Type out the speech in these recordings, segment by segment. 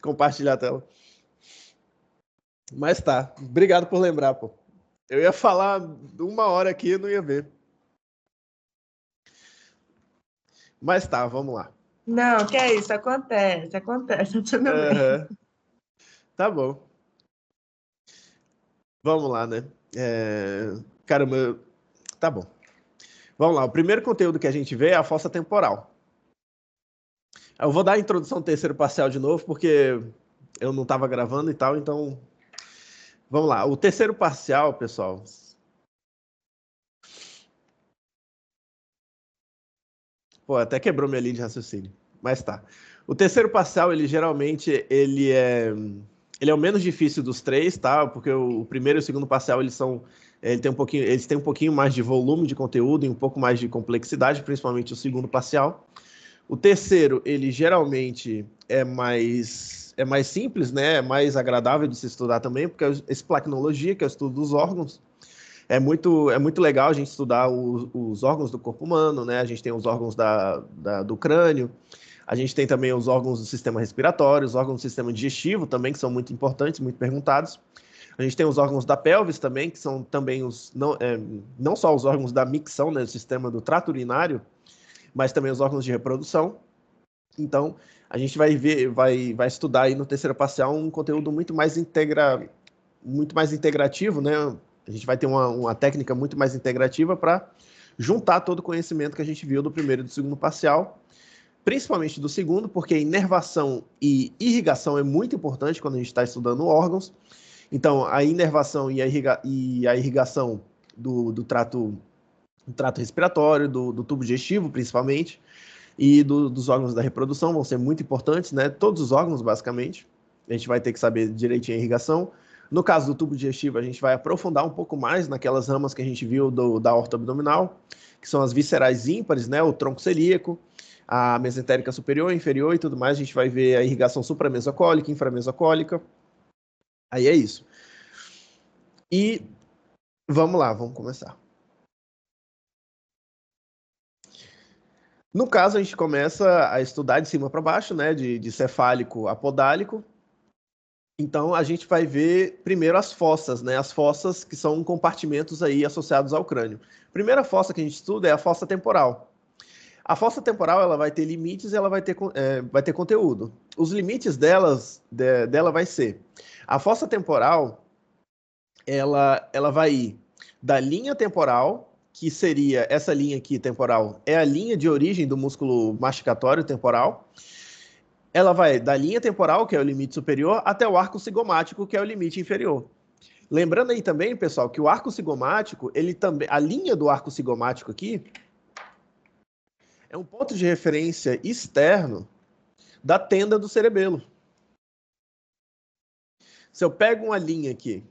compartilhar a tela. Mas tá, obrigado por lembrar, pô. Eu ia falar 1 hora aqui e não ia ver. Mas tá, vamos lá. Não, que é isso, acontece, tudo bem. Tá bom. Vamos lá, né? Caramba, tá bom. Vamos lá, o primeiro conteúdo que a gente vê é a fossa temporal. Eu vou dar a introdução do terceiro parcial de novo, porque eu não estava gravando e tal, então... Vamos lá, o terceiro parcial, pessoal... Pô, até quebrou minha linha de raciocínio, mas tá. O terceiro parcial, ele geralmente, ele é o menos difícil dos três, tá? Porque o primeiro e o segundo parcial, eles têm um pouquinho mais de volume de conteúdo e um pouco mais de complexidade, principalmente o segundo parcial. O terceiro, ele geralmente é mais simples, né? É mais agradável de se estudar também, porque esse plaquinologia, que é o estudo dos órgãos, é muito legal a gente estudar os órgãos do corpo humano, né? A gente tem os órgãos do crânio, a gente tem também os órgãos do sistema respiratório, os órgãos do sistema digestivo também, que são muito importantes, muito perguntados. A gente tem os órgãos da pelvis também, que são também não só os órgãos da micção, né? Do sistema do trato urinário, mas também os órgãos de reprodução. Então, a gente vai estudar aí no terceiro parcial um conteúdo muito mais integrativo, né? A gente vai ter uma técnica muito mais integrativa para juntar todo o conhecimento que a gente viu do primeiro e do segundo parcial, principalmente do segundo, porque inervação e irrigação é muito importante quando a gente está estudando órgãos. Então, a inervação e a irrigação do trato respiratório, do tubo digestivo, principalmente, e dos órgãos da reprodução vão ser muito importantes, né? Todos os órgãos, basicamente. A gente vai ter que saber direitinho a irrigação. No caso do tubo digestivo, a gente vai aprofundar um pouco mais naquelas ramas que a gente viu da aorta abdominal, que são as viscerais ímpares, né? O tronco celíaco, a mesentérica superior, inferior e tudo mais. A gente vai ver a irrigação supramesocólica, inframesocólica. Aí é isso. E vamos lá, vamos começar. No caso, a gente começa a estudar de cima para baixo, né? De cefálico a podálico. Então, a gente vai ver primeiro as fossas, né? As fossas que são compartimentos aí associados ao crânio. A primeira fossa que a gente estuda é a fossa temporal. A fossa temporal, ela vai ter limites e ela vai ter conteúdo. Os limites dela vai ser... A fossa temporal, ela vai ir da linha temporal, que seria essa linha aqui temporal, é a linha de origem do músculo mastigatório temporal. Ela vai da linha temporal, que é o limite superior, até o arco cigomático, que é o limite inferior. Lembrando aí também, pessoal, que o arco cigomático, a linha do arco cigomático aqui é um ponto de referência externo da tenda do cerebelo. Se eu pego uma linha aqui,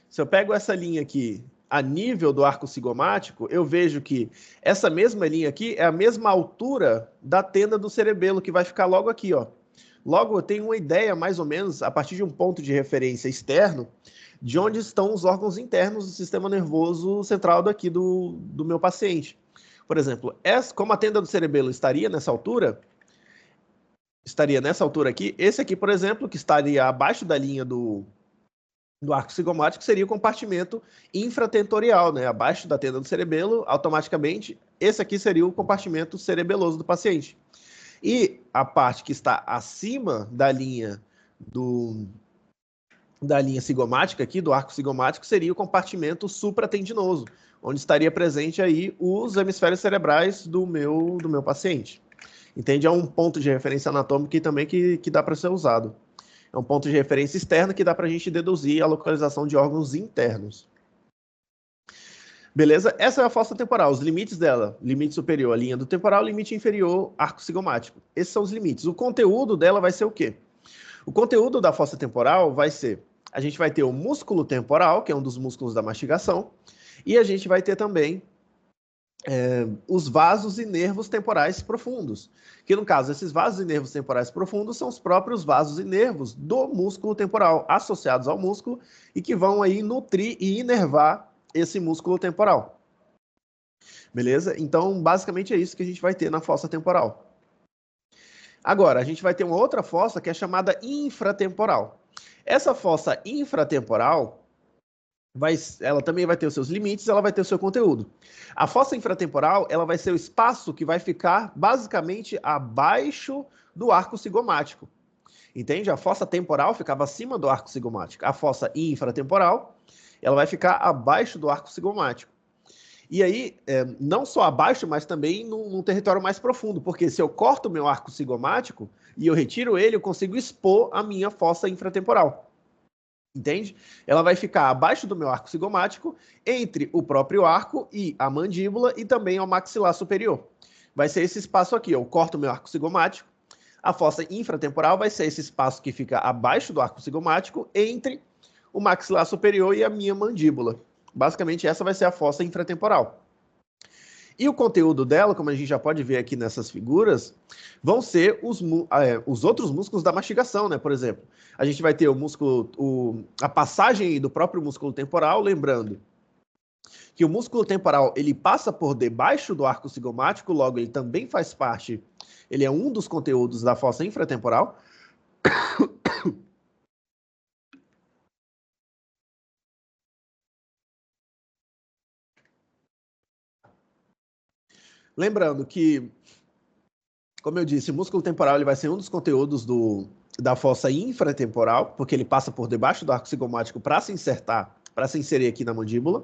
se eu pego essa linha aqui a nível do arco cigomático, eu vejo que essa mesma linha aqui é a mesma altura da tenda do cerebelo, que vai ficar logo aqui, ó. Logo, eu tenho uma ideia, mais ou menos, a partir de um ponto de referência externo, de onde estão os órgãos internos do sistema nervoso central daqui do meu paciente. Por exemplo, como a tenda do cerebelo estaria nessa altura aqui, esse aqui, por exemplo, que estaria abaixo da linha do arco cigomático, seria o compartimento infratentorial, né? Abaixo da tenda do cerebelo, automaticamente, esse aqui seria o compartimento cerebeloso do paciente. E a parte que está acima da linha cigomática aqui, do arco cigomático, seria o compartimento supratendinoso, onde estaria presente aí os hemisférios cerebrais do meu paciente. Entende? É um ponto de referência anatômica também que dá para ser usado. É um ponto de referência externo que dá para a gente deduzir a localização de órgãos internos. Beleza? Essa é a fossa temporal, os limites dela. Limite superior, a linha do temporal, limite inferior, arco cigomático. Esses são os limites. O conteúdo dela vai ser o quê? O conteúdo da fossa temporal vai ser... A gente vai ter o músculo temporal, que é um dos músculos da mastigação, e a gente vai ter também os vasos e nervos temporais profundos, que no caso, esses vasos e nervos temporais profundos são os próprios vasos e nervos do músculo temporal, associados ao músculo, e que vão aí nutrir e inervar esse músculo temporal. Beleza? Então, basicamente é isso que a gente vai ter na fossa temporal. Agora, a gente vai ter uma outra fossa que é chamada infratemporal. Essa fossa infratemporal, ela também vai ter os seus limites, ela vai ter o seu conteúdo. A fossa infratemporal, ela vai ser o espaço que vai ficar basicamente abaixo do arco cigomático. Entende? A fossa temporal ficava acima do arco cigomático. A fossa infratemporal, ela vai ficar abaixo do arco cigomático. E aí, não só abaixo, mas também num território mais profundo, porque se eu corto o meu arco cigomático e eu retiro ele, eu consigo expor a minha fossa infratemporal. Entende? Ela vai ficar abaixo do meu arco cigomático, entre o próprio arco e a mandíbula e também ao maxilar superior. Vai ser esse espaço aqui, eu corto o meu arco cigomático, a fossa infratemporal vai ser esse espaço que fica abaixo do arco cigomático, entre o maxilar superior e a minha mandíbula. Basicamente, essa vai ser a fossa infratemporal. E o conteúdo dela, como a gente já pode ver aqui nessas figuras, vão ser os outros músculos da mastigação, né? Por exemplo, a gente vai ter o músculo, a passagem do próprio músculo temporal, lembrando que o músculo temporal ele passa por debaixo do arco cigomático, logo ele também faz parte, ele é um dos conteúdos da fossa infratemporal. Lembrando que, como eu disse, o músculo temporal ele vai ser um dos conteúdos da fossa infratemporal, porque ele passa por debaixo do arco cigomático para se inserir aqui na mandíbula.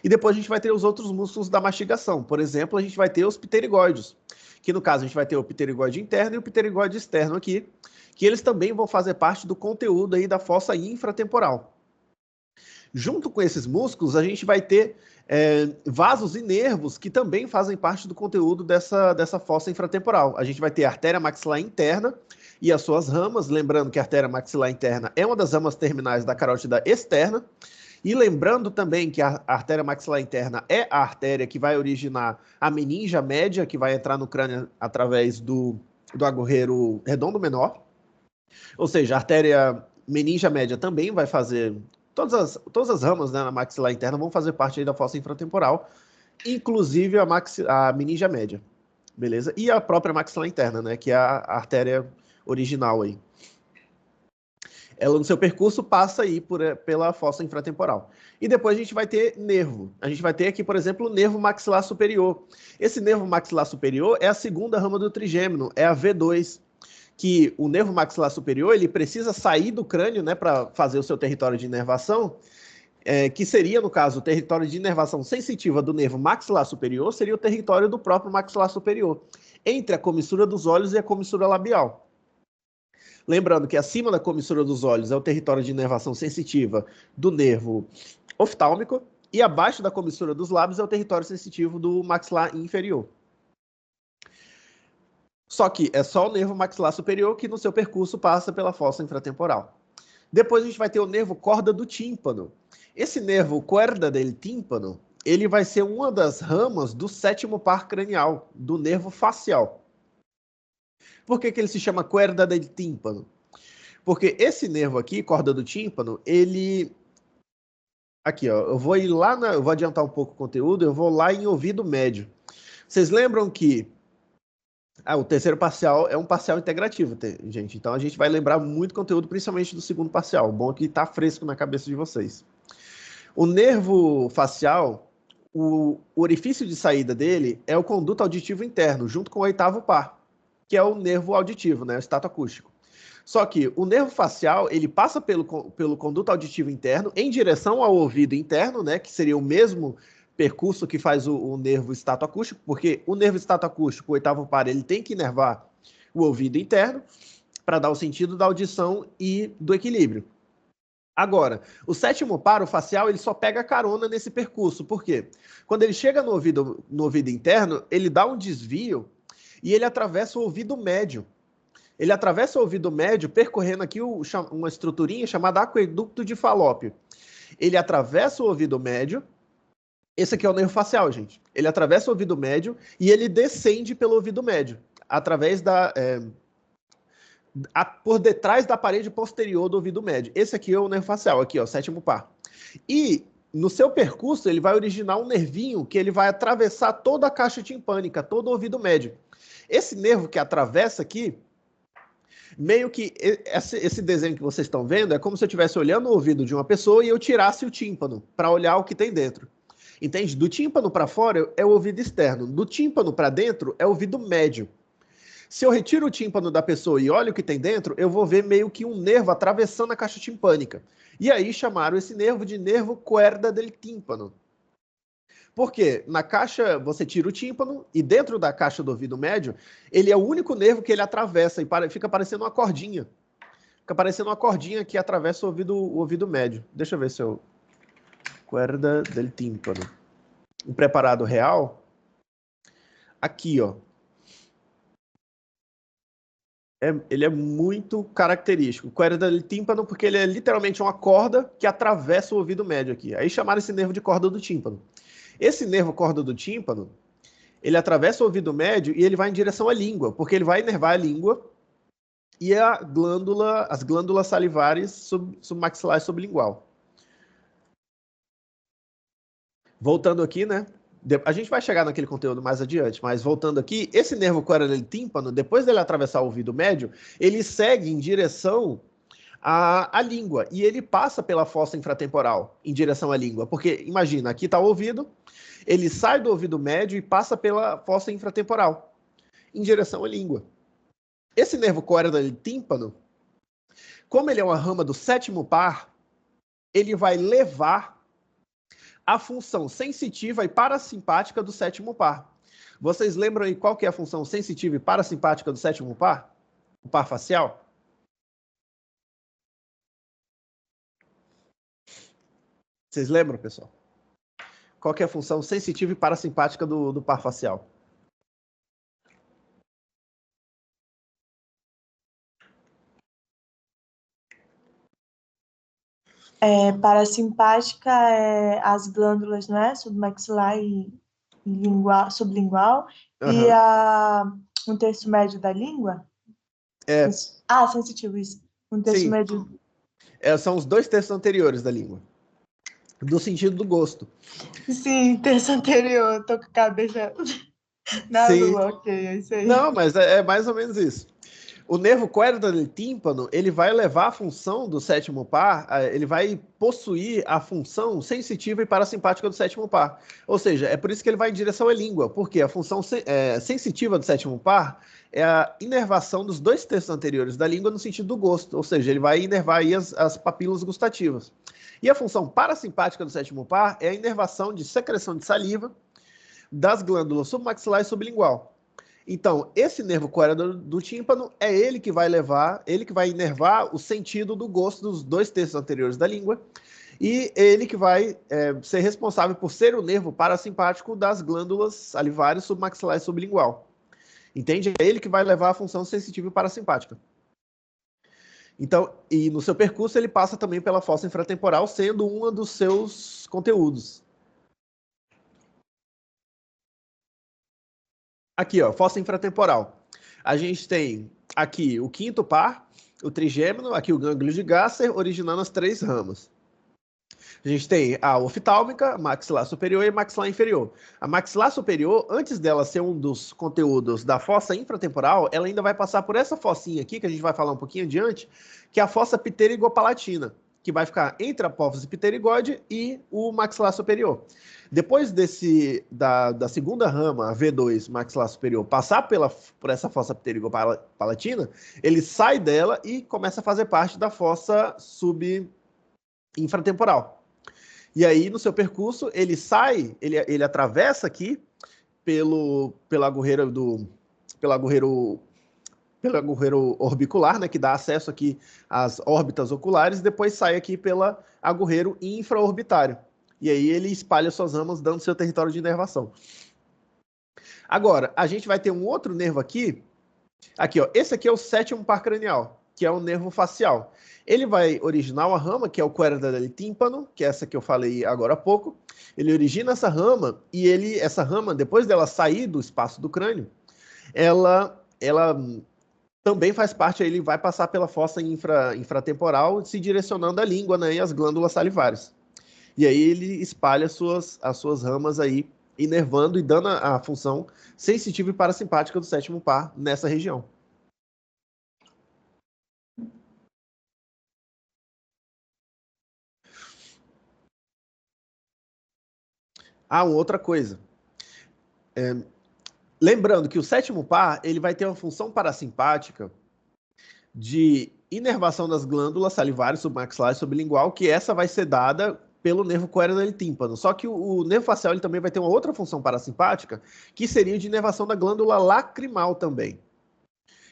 E depois a gente vai ter os outros músculos da mastigação. Por exemplo, a gente vai ter os pterigóides, que no caso a gente vai ter o pterigóide interno e o pterigóide externo aqui, que eles também vão fazer parte do conteúdo aí da fossa infratemporal. Junto com esses músculos, a gente vai ter vasos e nervos que também fazem parte do conteúdo dessa fossa infratemporal. A gente vai ter a artéria maxilar interna e as suas ramas, lembrando que a artéria maxilar interna é uma das ramas terminais da carótida externa, e lembrando também que a artéria maxilar interna é a artéria que vai originar a meninge média, que vai entrar no crânio através do agorreiro redondo menor. Ou seja, a artéria meninge média também vai fazer... Todas as ramas, né, na maxilar interna vão fazer parte aí da fossa infratemporal, inclusive a meninge média, beleza? E a própria maxilar interna, né, que é a artéria original aí. Ela, no seu percurso, passa aí pela fossa infratemporal. E depois a gente vai ter nervo. A gente vai ter aqui, por exemplo, o nervo maxilar superior. Esse nervo maxilar superior é a segunda rama do trigêmino, é a V2, que o nervo maxilar superior ele precisa sair do crânio, né, para fazer o seu território de inervação, que seria, no caso, o território de inervação sensitiva do nervo maxilar superior, seria o território do próprio maxilar superior, entre a comissura dos olhos e a comissura labial. Lembrando que acima da comissura dos olhos é o território de inervação sensitiva do nervo oftálmico, e abaixo da comissura dos lábios é o território sensitivo do maxilar inferior. Só que é só o nervo maxilar superior que no seu percurso passa pela fossa infratemporal. Depois a gente vai ter o nervo corda do tímpano. Esse nervo corda del tímpano, ele vai ser uma das ramas do sétimo par cranial, do nervo facial. Por que ele se chama corda del tímpano? Porque esse nervo aqui, corda do tímpano, ele... Aqui, ó, eu vou ir lá, eu vou adiantar um pouco o conteúdo, eu vou lá em ouvido médio. Vocês lembram que o terceiro parcial é um parcial integrativo, gente. Então, a gente vai lembrar muito conteúdo, principalmente do segundo parcial. Bom que está fresco na cabeça de vocês. O nervo facial, o orifício de saída dele é o conduto auditivo interno, junto com o oitavo par, que é o nervo auditivo, né, o estato acústico. Só que o nervo facial, ele passa pelo conduto auditivo interno em direção ao ouvido interno, né, que seria o mesmo percurso que faz o nervo estatoacústico, porque o nervo estatoacústico, o oitavo par, ele tem que inervar o ouvido interno para dar o sentido da audição e do equilíbrio. Agora, o sétimo par, o facial, ele só pega carona nesse percurso. Por quê? Quando ele chega no ouvido interno, ele dá um desvio e ele atravessa o ouvido médio. Ele atravessa o ouvido médio percorrendo aqui uma estruturinha chamada aqueduto de Falópio. Ele atravessa o ouvido médio. Esse aqui é o nervo facial, gente. Ele atravessa o ouvido médio e ele descende pelo ouvido médio, através por detrás da parede posterior do ouvido médio. Esse aqui é o nervo facial, aqui, ó, sétimo par. E no seu percurso, ele vai originar um nervinho que ele vai atravessar toda a caixa timpânica, todo o ouvido médio. Esse nervo que atravessa aqui, Meio que esse desenho que vocês estão vendo é como se eu estivesse olhando o ouvido de uma pessoa e eu tirasse o tímpano para olhar o que tem dentro. Entende? Do tímpano para fora é o ouvido externo, do tímpano para dentro é o ouvido médio. Se eu retiro o tímpano da pessoa e olho o que tem dentro, eu vou ver meio que um nervo atravessando a caixa timpânica. E aí chamaram esse nervo de nervo cuerda del tímpano. Porque na caixa você tira o tímpano e dentro da caixa do ouvido médio, ele é o único nervo que ele atravessa e fica parecendo uma cordinha. Fica parecendo uma cordinha que atravessa o ouvido médio. Deixa eu ver se eu... Cuerda del tímpano. Um preparado real. Aqui, ó. Ele é muito característico. Cuerda del tímpano, porque ele é literalmente uma corda que atravessa o ouvido médio aqui. Aí chamaram esse nervo de corda do tímpano. Esse nervo corda do tímpano, ele atravessa o ouvido médio e ele vai em direção à língua, porque ele vai inervar a língua e as glândulas salivares submaxilar e sublingual. Voltando aqui, né? A gente vai chegar naquele conteúdo mais adiante, mas voltando aqui, esse nervo cuerda del tímpano, depois dele atravessar o ouvido médio, ele segue em direção à língua e ele passa pela fossa infratemporal em direção à língua, porque imagina, aqui está o ouvido, ele sai do ouvido médio e passa pela fossa infratemporal em direção à língua. Esse nervo cuerda del tímpano, como ele é uma rama do sétimo par, ele vai levar a função sensitiva e parasimpática do sétimo par. Vocês lembram aí qual que é a função sensitiva e parasimpática do sétimo par? O par facial? Vocês lembram, pessoal? Qual que é a função sensitiva e parasimpática do par facial? Parasimpática é as glândulas, não é? Submaxilar e sublingual. Uhum. E um terço médio da língua? Sensitivo, isso. Um terço Sim. médio. São os 2 terços anteriores da língua. Do sentido do gosto. Sim, terço anterior. Tô com a cabeça na Sim. lua, ok, é isso aí. Não, mas é mais ou menos isso. O nervo cuerda del tímpano, ele vai levar a função do sétimo par, ele vai possuir a função sensitiva e parasimpática do sétimo par. Ou seja, é por isso que ele vai em direção à língua, porque a função sensitiva do sétimo par é a inervação dos 2 terços anteriores da língua no sentido do gosto, ou seja, ele vai inervar aí as papilas gustativas. E a função parasimpática do sétimo par é a inervação de secreção de saliva das glândulas submaxilar e sublingual. Então, esse nervo cuerda do tímpano é ele que vai inervar o sentido do gosto dos 2 terços anteriores da língua e ele que vai ser responsável por ser o nervo parasimpático das glândulas salivares submaxilar e sublingual. Entende? É ele que vai levar a função sensitiva e parasimpática. Então, e no seu percurso ele passa também pela fossa infratemporal, sendo um dos seus conteúdos. Aqui, ó, fossa infratemporal. A gente tem aqui o quinto par, o trigêmino, aqui o gânglio de Gasser, originando as 3 ramas. A gente tem a oftálmica, maxilar superior e maxilar inferior. A maxilar superior, antes dela ser um dos conteúdos da fossa infratemporal, ela ainda vai passar por essa fossinha aqui, que a gente vai falar um pouquinho adiante, que é a fossa pterigopalatina, que vai ficar entre a apófise pterigóide e o maxilar superior. Depois da segunda rama, a V2, maxilar superior, passar por essa fossa pterigopalatina, ele sai dela e começa a fazer parte da fossa subinfratemporal. E aí, no seu percurso, ele sai, ele atravessa aqui pelo agorreiro orbicular, né, que dá acesso aqui às órbitas oculares, depois sai aqui pelo agorreiro infraorbitário. E aí ele espalha suas ramas, dando seu território de inervação. Agora, a gente vai ter um outro nervo aqui, ó, esse aqui é o sétimo par cranial, que é o nervo facial. Ele vai originar uma rama, que é o cuerda del tímpano, que é essa que eu falei agora há pouco. Ele origina essa rama, e essa rama, depois dela sair do espaço do crânio, ela também faz parte, ele vai passar pela fossa infratemporal, se direcionando à língua, né, e às glândulas salivares. E aí ele espalha as suas ramas aí, inervando e dando a função sensitiva e parasimpática do sétimo par nessa região. Ah, uma outra coisa. Lembrando que o sétimo par ele vai ter uma função parasimpática de inervação das glândulas salivares, submaxilar e sublingual, que essa vai ser dada pelo nervo coronal tímpano. Só que o nervo facial ele também vai ter uma outra função parasimpática, que seria de inervação da glândula lacrimal também.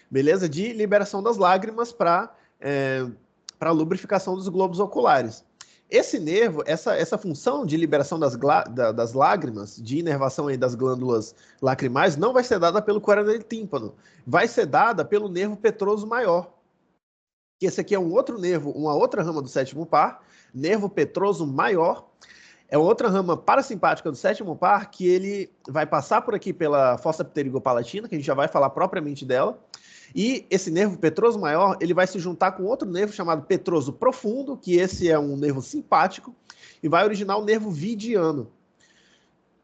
Beleza? De liberação das lágrimas para lubrificação dos globos oculares. Esse nervo, essa função de liberação das lágrimas, de inervação aí das glândulas lacrimais, não vai ser dada pelo coronal tímpano, vai ser dada pelo nervo petroso maior. Que esse aqui é um outro nervo, uma outra rama do sétimo par, nervo petroso maior. É outra rama parasimpática do sétimo par, que ele vai passar por aqui pela fossa pterigopalatina, que a gente já vai falar propriamente dela. E esse nervo petroso maior, ele vai se juntar com outro nervo chamado petroso profundo, que esse é um nervo simpático, e vai originar o nervo vidiano.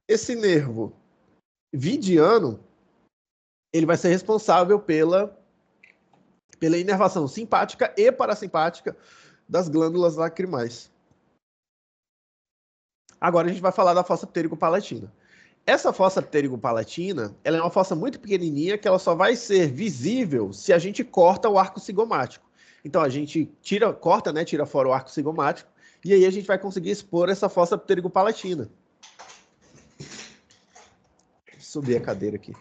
Esse nervo vidiano, ele vai ser responsável pela inervação simpática e parasimpática das glândulas lacrimais. Agora a gente vai falar da fossa pterigopalatina. Essa fossa pterigopalatina, ela é uma fossa muito pequenininha que ela só vai ser visível se a gente corta o arco cigomático. Então a gente corta, né, tira fora o arco cigomático e aí a gente vai conseguir expor essa fossa pterigopalatina. Deixa eu subir a cadeira aqui.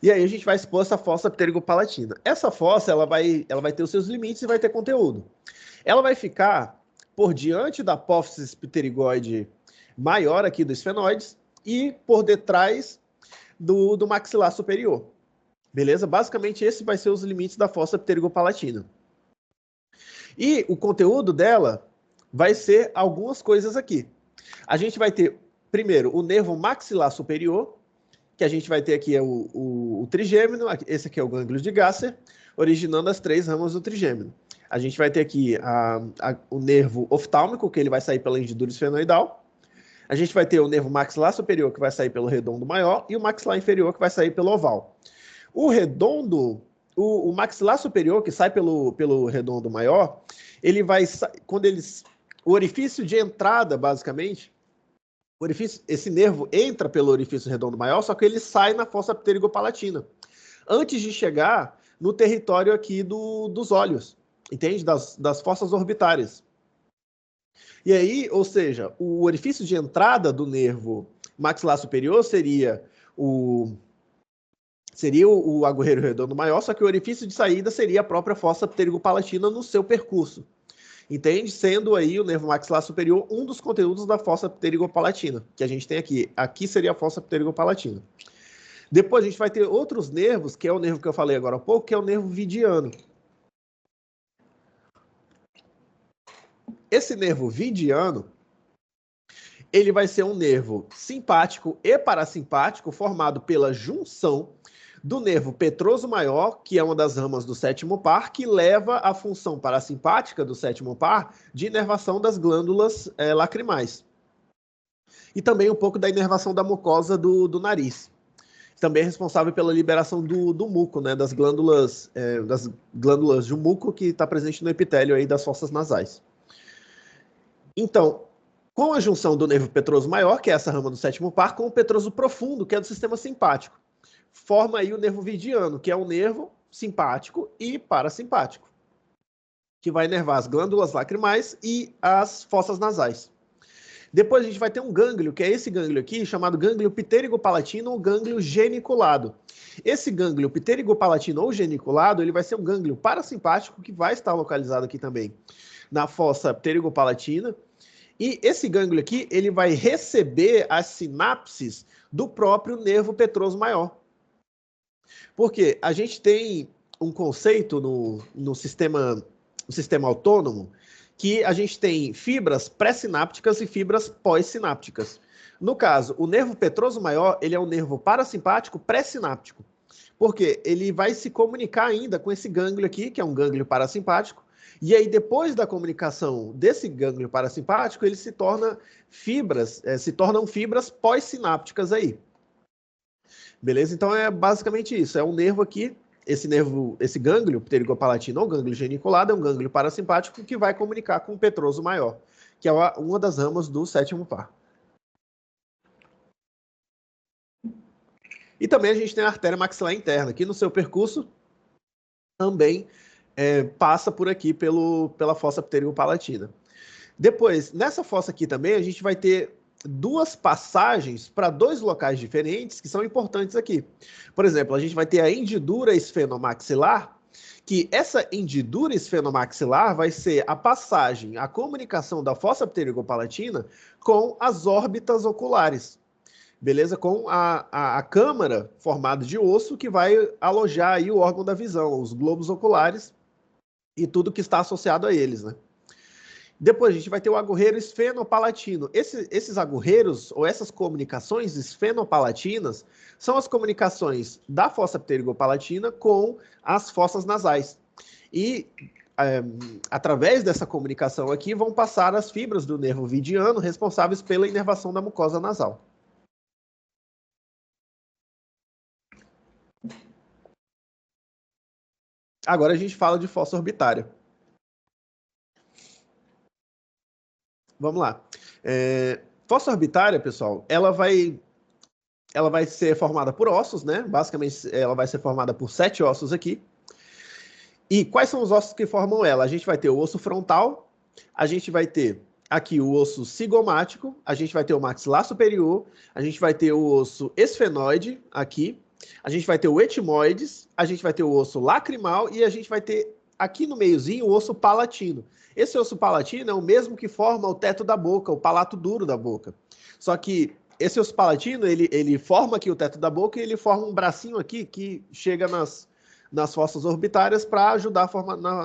E aí a gente vai expor essa fossa pterigopalatina. Essa fossa ela vai ter os seus limites e vai ter conteúdo. Ela vai ficar por diante da apófise pterigoide maior aqui dos esfenoides e por detrás do maxilar superior. Beleza? Basicamente, esse vai ser os limites da fossa pterigopalatina. E o conteúdo dela vai ser algumas coisas aqui. A gente vai ter, primeiro, o nervo maxilar superior, que a gente vai ter aqui o trigêmino, esse aqui é o gânglio de Gasser, originando as 3 ramas do trigêmino. A gente vai ter aqui o nervo oftálmico, que ele vai sair pela hendidura esfenoidal. A gente vai ter o nervo maxilar superior, que vai sair pelo redondo maior, e o maxilar inferior, que vai sair pelo oval. O redondo, o maxilar superior, que sai pelo redondo maior, ele vai, o orifício de entrada, basicamente, esse nervo entra pelo orifício redondo maior, só que ele sai na fossa pterigopalatina, antes de chegar no território aqui dos olhos, entende? Das fossas orbitárias. E aí, ou seja, o orifício de entrada do nervo maxilar superior seria o agorreiro redondo maior, só que o orifício de saída seria a própria fossa pterigopalatina no seu percurso. Entende? Sendo aí o nervo maxilar superior um dos conteúdos da fossa pterigopalatina, que a gente tem aqui. Aqui seria a fossa pterigopalatina. Depois a gente vai ter outros nervos, que é o nervo que eu falei agora há pouco, que é o nervo vidiano. Esse nervo vidiano, ele vai ser um nervo simpático e parasimpático formado pela junção do nervo petroso maior, que é uma das ramas do sétimo par, que leva a função parasimpática do sétimo par de inervação das glândulas lacrimais. E também um pouco da inervação da mucosa do nariz. Também é responsável pela liberação do muco, né, das glândulas de muco que está presente no epitélio aí das fossas nasais. Então, com a junção do nervo petroso maior, que é essa rama do sétimo par, com o petroso profundo, que é do sistema simpático, forma aí o nervo vidiano, que é um nervo simpático e parasimpático, que vai inervar as glândulas lacrimais e as fossas nasais. Depois a gente vai ter um gânglio, que é esse gânglio aqui, chamado gânglio pterigopalatino ou gânglio geniculado. Esse gânglio pterigopalatino ou geniculado, ele vai ser um gânglio parasimpático que vai estar localizado aqui também na fossa pterigopalatina. E esse gânglio aqui, ele vai receber as sinapses do próprio nervo petroso maior. Porque a gente tem um conceito no sistema autônomo que a gente tem fibras pré-sinápticas e fibras pós-sinápticas. No caso, o nervo petroso maior, ele é um nervo parasimpático pré-sináptico. Porque ele vai se comunicar ainda com esse gânglio aqui, que é um gânglio parasimpático, e aí, depois da comunicação desse gânglio parasimpático, ele se tornam fibras pós-sinápticas aí. Beleza? Então, é basicamente isso. É um nervo aqui, esse gânglio pterigopalatino ou gânglio geniculado, é um gânglio parasimpático que vai comunicar com o petroso maior, que é uma das ramas do sétimo par. E também a gente tem a artéria maxilar interna, que no seu percurso também passa por aqui pela fossa pterigo-palatina. Depois, nessa fossa aqui também, a gente vai ter duas passagens para dois locais diferentes que são importantes aqui. Por exemplo, a gente vai ter a hendidura esfenomaxilar, que essa hendidura esfenomaxilar vai ser a passagem, a comunicação da fossa pterigo-palatina com as órbitas oculares. Beleza? Com a câmara formada de osso que vai alojar aí o órgão da visão, os globos oculares e tudo que está associado a eles, né? Depois a gente vai ter o agorreiro esfenopalatino. Esses agorreiros, ou essas comunicações esfenopalatinas, são as comunicações da fossa pterigo-palatina com as fossas nasais. E através dessa comunicação aqui vão passar as fibras do nervo vidiano responsáveis pela inervação da mucosa nasal. Agora a gente fala de fossa orbitária. Vamos lá. Fossa orbitária, pessoal, ela vai ser formada por ossos, né? Basicamente, ela vai ser formada por 7 ossos aqui. E quais são os ossos que formam ela? A gente vai ter o osso frontal, a gente vai ter aqui o osso cigomático, a gente vai ter o maxilar superior, a gente vai ter o osso esfenoide aqui, a gente vai ter o etimoides, a gente vai ter o osso lacrimal e a gente vai ter aqui no meiozinho o osso palatino. Esse osso palatino é o mesmo que forma o teto da boca, o palato duro da boca. Só que esse osso palatino, ele forma aqui o teto da boca e ele forma um bracinho aqui que chega nas fossas orbitárias para ajudar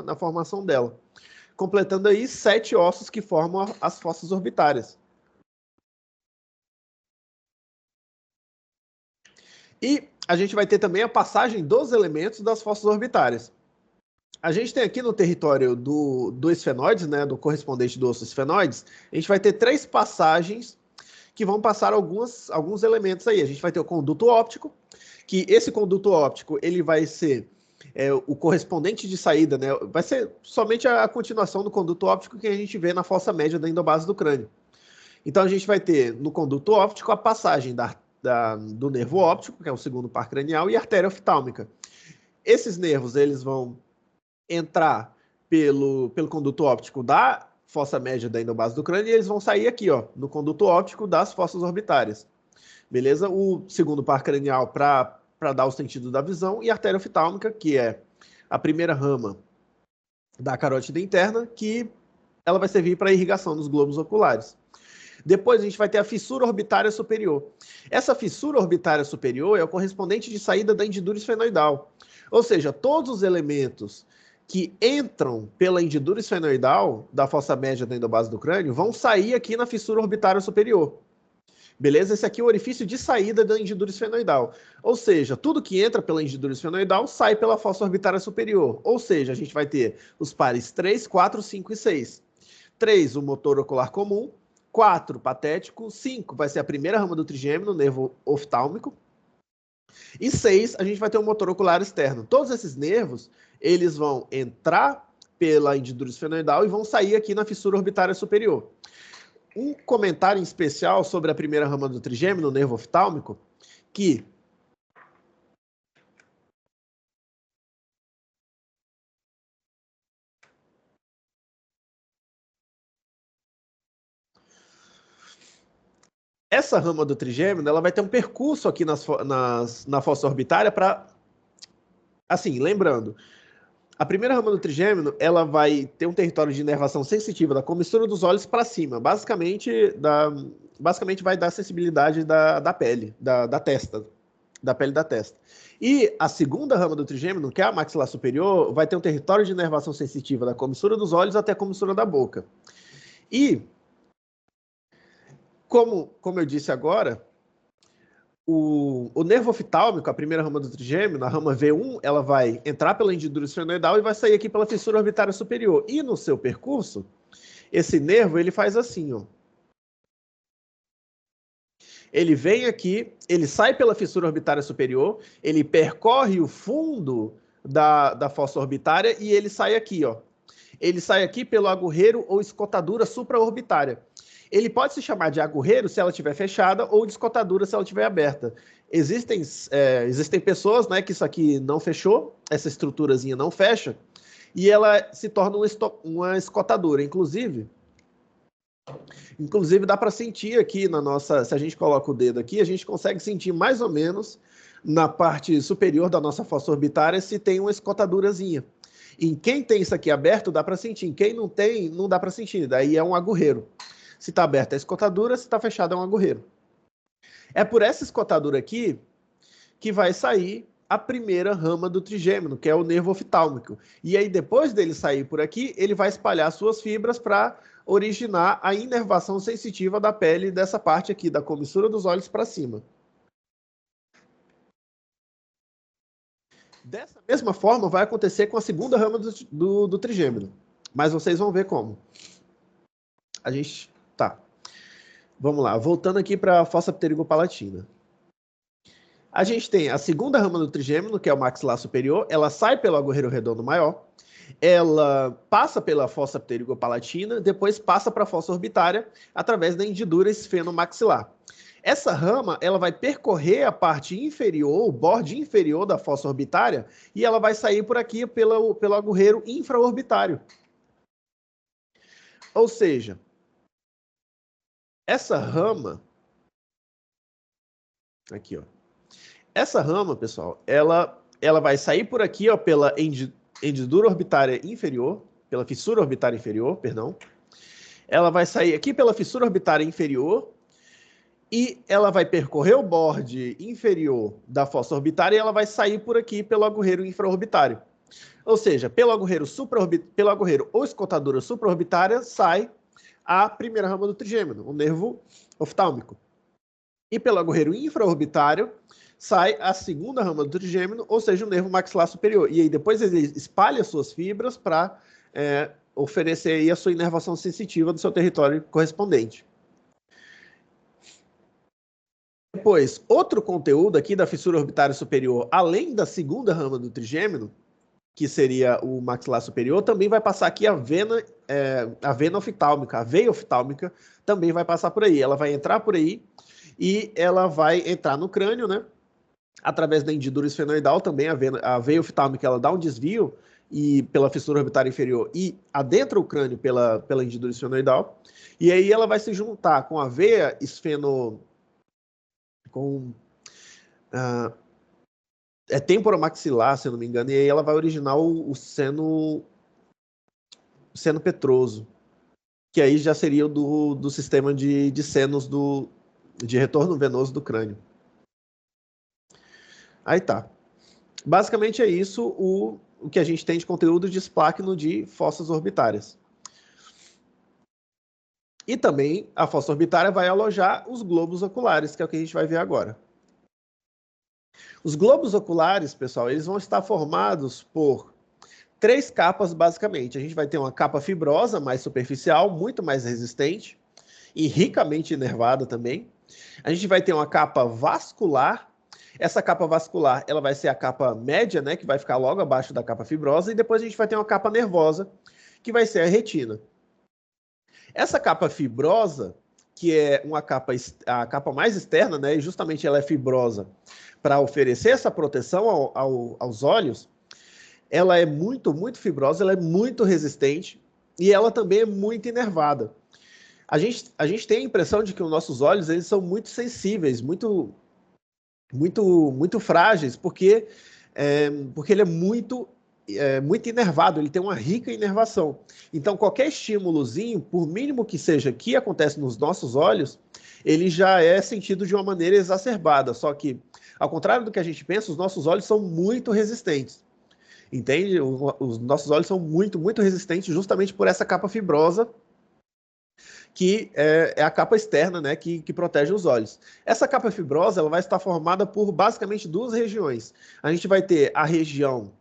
na formação dela. Completando aí 7 ossos que formam as fossas orbitárias. E a gente vai ter também a passagem dos elementos das fossas orbitárias. A gente tem aqui no território do esfenoides, né, do correspondente do osso esfenoides, a gente vai ter 3 passagens que vão passar alguns elementos aí. A gente vai ter o conduto óptico, que esse conduto óptico ele vai ser o correspondente de saída, né, vai ser somente a continuação do conduto óptico que a gente vê na fossa média da endobase do crânio. Então a gente vai ter no conduto óptico a passagem do nervo óptico, que é o segundo par cranial, e a artéria oftálmica. Esses nervos eles vão entrar pelo conduto óptico da fossa média da endobase do crânio e eles vão sair aqui, ó, no conduto óptico das fossas orbitárias. Beleza? O segundo par cranial para dar o sentido da visão e a artéria oftálmica, que é a primeira rama da carótida interna, que ela vai servir para irrigação dos globos oculares. Depois a gente vai ter a fissura orbitária superior. Essa fissura orbitária superior é o correspondente de saída da hendidura esfenoidal. Ou seja, todos os elementos que entram pela hendidura esfenoidal da fossa média da endobase do crânio vão sair aqui na fissura orbitária superior. Beleza? Esse aqui é o orifício de saída da hendidura esfenoidal. Ou seja, tudo que entra pela hendidura esfenoidal sai pela fossa orbitária superior. Ou seja, a gente vai ter os pares 3, 4, 5 e 6. 3, o motor ocular comum. 4, patético. 5 vai ser a primeira rama do trigêmino, nervo oftálmico. E 6, a gente vai ter o motor ocular externo. Todos esses nervos, eles vão entrar pela hendidura esfenoidal e vão sair aqui na fissura orbitária superior. Um comentário em especial sobre a primeira rama do trigêmino, o nervo oftálmico, que essa rama do trigêmino, ela vai ter um percurso aqui na fossa orbitária para... Assim, lembrando, a primeira rama do trigêmino, ela vai ter um território de inervação sensitiva da comissura dos olhos para cima. Basicamente vai dar sensibilidade da pele, da testa, da pele da testa. E a segunda rama do trigêmino, que é a maxilar superior, vai ter um território de inervação sensitiva da comissura dos olhos até a comissura da boca. E, como eu disse agora, o nervo oftálmico, a primeira rama do trigêmino, a rama V1, ela vai entrar pela hendidura esfenoidal e vai sair aqui pela fissura orbitária superior. E no seu percurso, esse nervo ele faz assim, ó. Ele vem aqui, ele sai pela fissura orbitária superior, ele percorre o fundo da fossa orbitária e ele sai aqui, ó. Ele sai aqui pelo agorreiro ou escotadura supraorbitária. Ele pode se chamar de agorreiro se ela estiver fechada ou de escotadura se ela estiver aberta. Existem pessoas, né, que isso aqui não fechou, essa estruturazinha não fecha, e ela se torna uma escotadura. Inclusive dá para sentir aqui na nossa... Se a gente coloca o dedo aqui, a gente consegue sentir mais ou menos na parte superior da nossa fossa orbitária se tem uma escotadurazinha. Em quem tem isso aqui aberto, dá para sentir. Em quem não tem, não dá para sentir. Daí é um agorreiro. Se está aberta é escotadura, se está fechada é um agorreiro. É por essa escotadura aqui que vai sair a primeira rama do trigêmino, que é o nervo oftálmico. E aí, depois dele sair por aqui, ele vai espalhar suas fibras para originar a inervação sensitiva da pele dessa parte aqui, da comissura dos olhos para cima. Dessa mesma forma, vai acontecer com a segunda rama do trigêmino. Mas vocês vão ver como. Tá. Vamos lá. Voltando aqui para a fossa pterigopalatina. A gente tem a segunda rama do trigêmino, que é o maxilar superior. Ela sai pelo agorreiro redondo maior. Ela passa pela fossa pterigopalatina, depois passa para a fossa orbitária através da hendidura esfenomaxilar. Essa rama, ela vai percorrer a parte inferior, o borde inferior da fossa orbitária, e ela vai sair por aqui pelo agorreiro infraorbitário. Ou seja, essa rama... Aqui, ó. Essa rama, pessoal, ela vai sair por aqui, ó, pela hendidura orbitária inferior, pela fissura orbitária inferior, perdão. Ela vai sair aqui pela fissura orbitária inferior e ela vai percorrer o borde inferior da fossa orbitária e ela vai sair por aqui pelo agorreiro infraorbitário. Ou seja, pelo agorreiro ou escotadura supraorbitária sai a primeira rama do trigêmino, o nervo oftálmico. E pelo agorreiro infraorbitário sai a segunda rama do trigêmino, ou seja, o nervo maxilar superior. E aí depois ele espalha suas fibras para oferecer aí a sua inervação sensitiva do seu território correspondente. Depois, outro conteúdo aqui da fissura orbitária superior, além da segunda rama do trigêmino, que seria o maxilar superior, também vai passar aqui a vena oftálmica, a veia oftálmica também vai passar por aí. Ela vai entrar por aí e ela vai entrar no crânio, né? Através da hendidura esfenoidal também, a veia oftálmica ela dá um desvio e pela fissura orbitária inferior e adentra o crânio pela hendidura esfenoidal. E aí ela vai se juntar com a veia temporomaxilar, se eu não me engano, e aí ela vai originar o seno petroso, que aí já seria do sistema de senos de retorno venoso do crânio. Aí tá. Basicamente é isso o que a gente tem de conteúdo de espláqueno de fossas orbitárias. E também a fossa orbitária vai alojar os globos oculares, que é o que a gente vai ver agora. Os globos oculares, pessoal, eles vão estar formados por 3 capas, basicamente. A gente vai ter uma capa fibrosa, mais superficial, muito mais resistente e ricamente inervada também. A gente vai ter uma capa vascular. Essa capa vascular, ela vai ser a capa média, né, que vai ficar logo abaixo da capa fibrosa, e depois a gente vai ter uma capa nervosa, que vai ser a retina. Essa capa fibrosa, que é a capa mais externa, né, e justamente ela é fibrosa para oferecer essa proteção aos olhos, ela é muito, muito fibrosa, ela é muito resistente e ela também é muito inervada. A gente tem a impressão de que os nossos olhos eles são muito sensíveis, muito frágeis, porque ele é muito inervado, ele tem uma rica inervação. Então, qualquer estímulozinho, por mínimo que seja, que acontece nos nossos olhos, ele já é sentido de uma maneira exacerbada. Só que, ao contrário do que a gente pensa, os nossos olhos são muito resistentes. Entende? Os nossos olhos são muito, muito resistentes justamente por essa capa fibrosa, que é a capa externa, né, que protege os olhos. Essa capa fibrosa ela vai estar formada por basicamente 2 regiões. A gente vai ter a região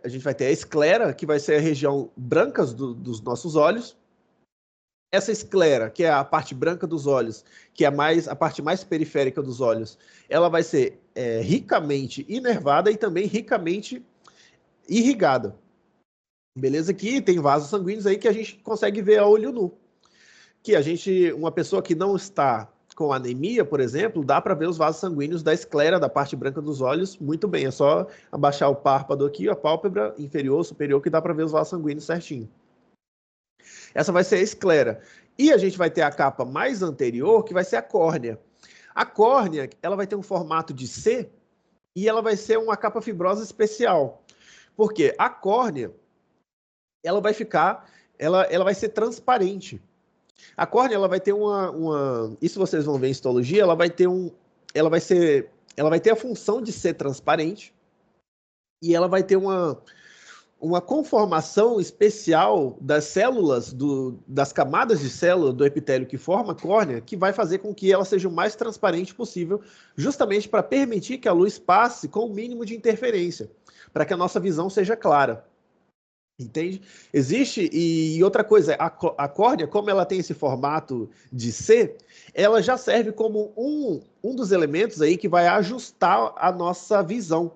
a gente vai ter a esclera, que vai ser a região branca dos nossos olhos. Essa esclera, que é a parte branca dos olhos, que é a parte mais periférica dos olhos, ela vai ser ricamente inervada e também ricamente irrigada. Beleza? Aqui tem vasos sanguíneos aí que a gente consegue ver a olho nu. que uma pessoa que não está com anemia, por exemplo, dá para ver os vasos sanguíneos da esclera, da parte branca dos olhos, muito bem. É só abaixar o párpado aqui, a pálpebra inferior, superior, que dá para ver os vasos sanguíneos certinho. Essa vai ser a esclera. E a gente vai ter a capa mais anterior, que vai ser a córnea. A córnea, ela vai ter um formato de C e ela vai ser uma capa fibrosa especial. Porque a córnea, ela vai ficar, ela vai ser transparente. A córnea, ela vai ter isso vocês vão ver em histologia, ela vai ter a função de ser transparente e ela vai ter uma conformação especial das células, das camadas de célula do epitélio que forma a córnea, que vai fazer com que ela seja o mais transparente possível, justamente para permitir que a luz passe com o mínimo de interferência, para que a nossa visão seja clara. Entende? Existe, e outra coisa, a córnea, como ela tem esse formato de C, ela já serve como um dos elementos aí que vai ajustar a nossa visão.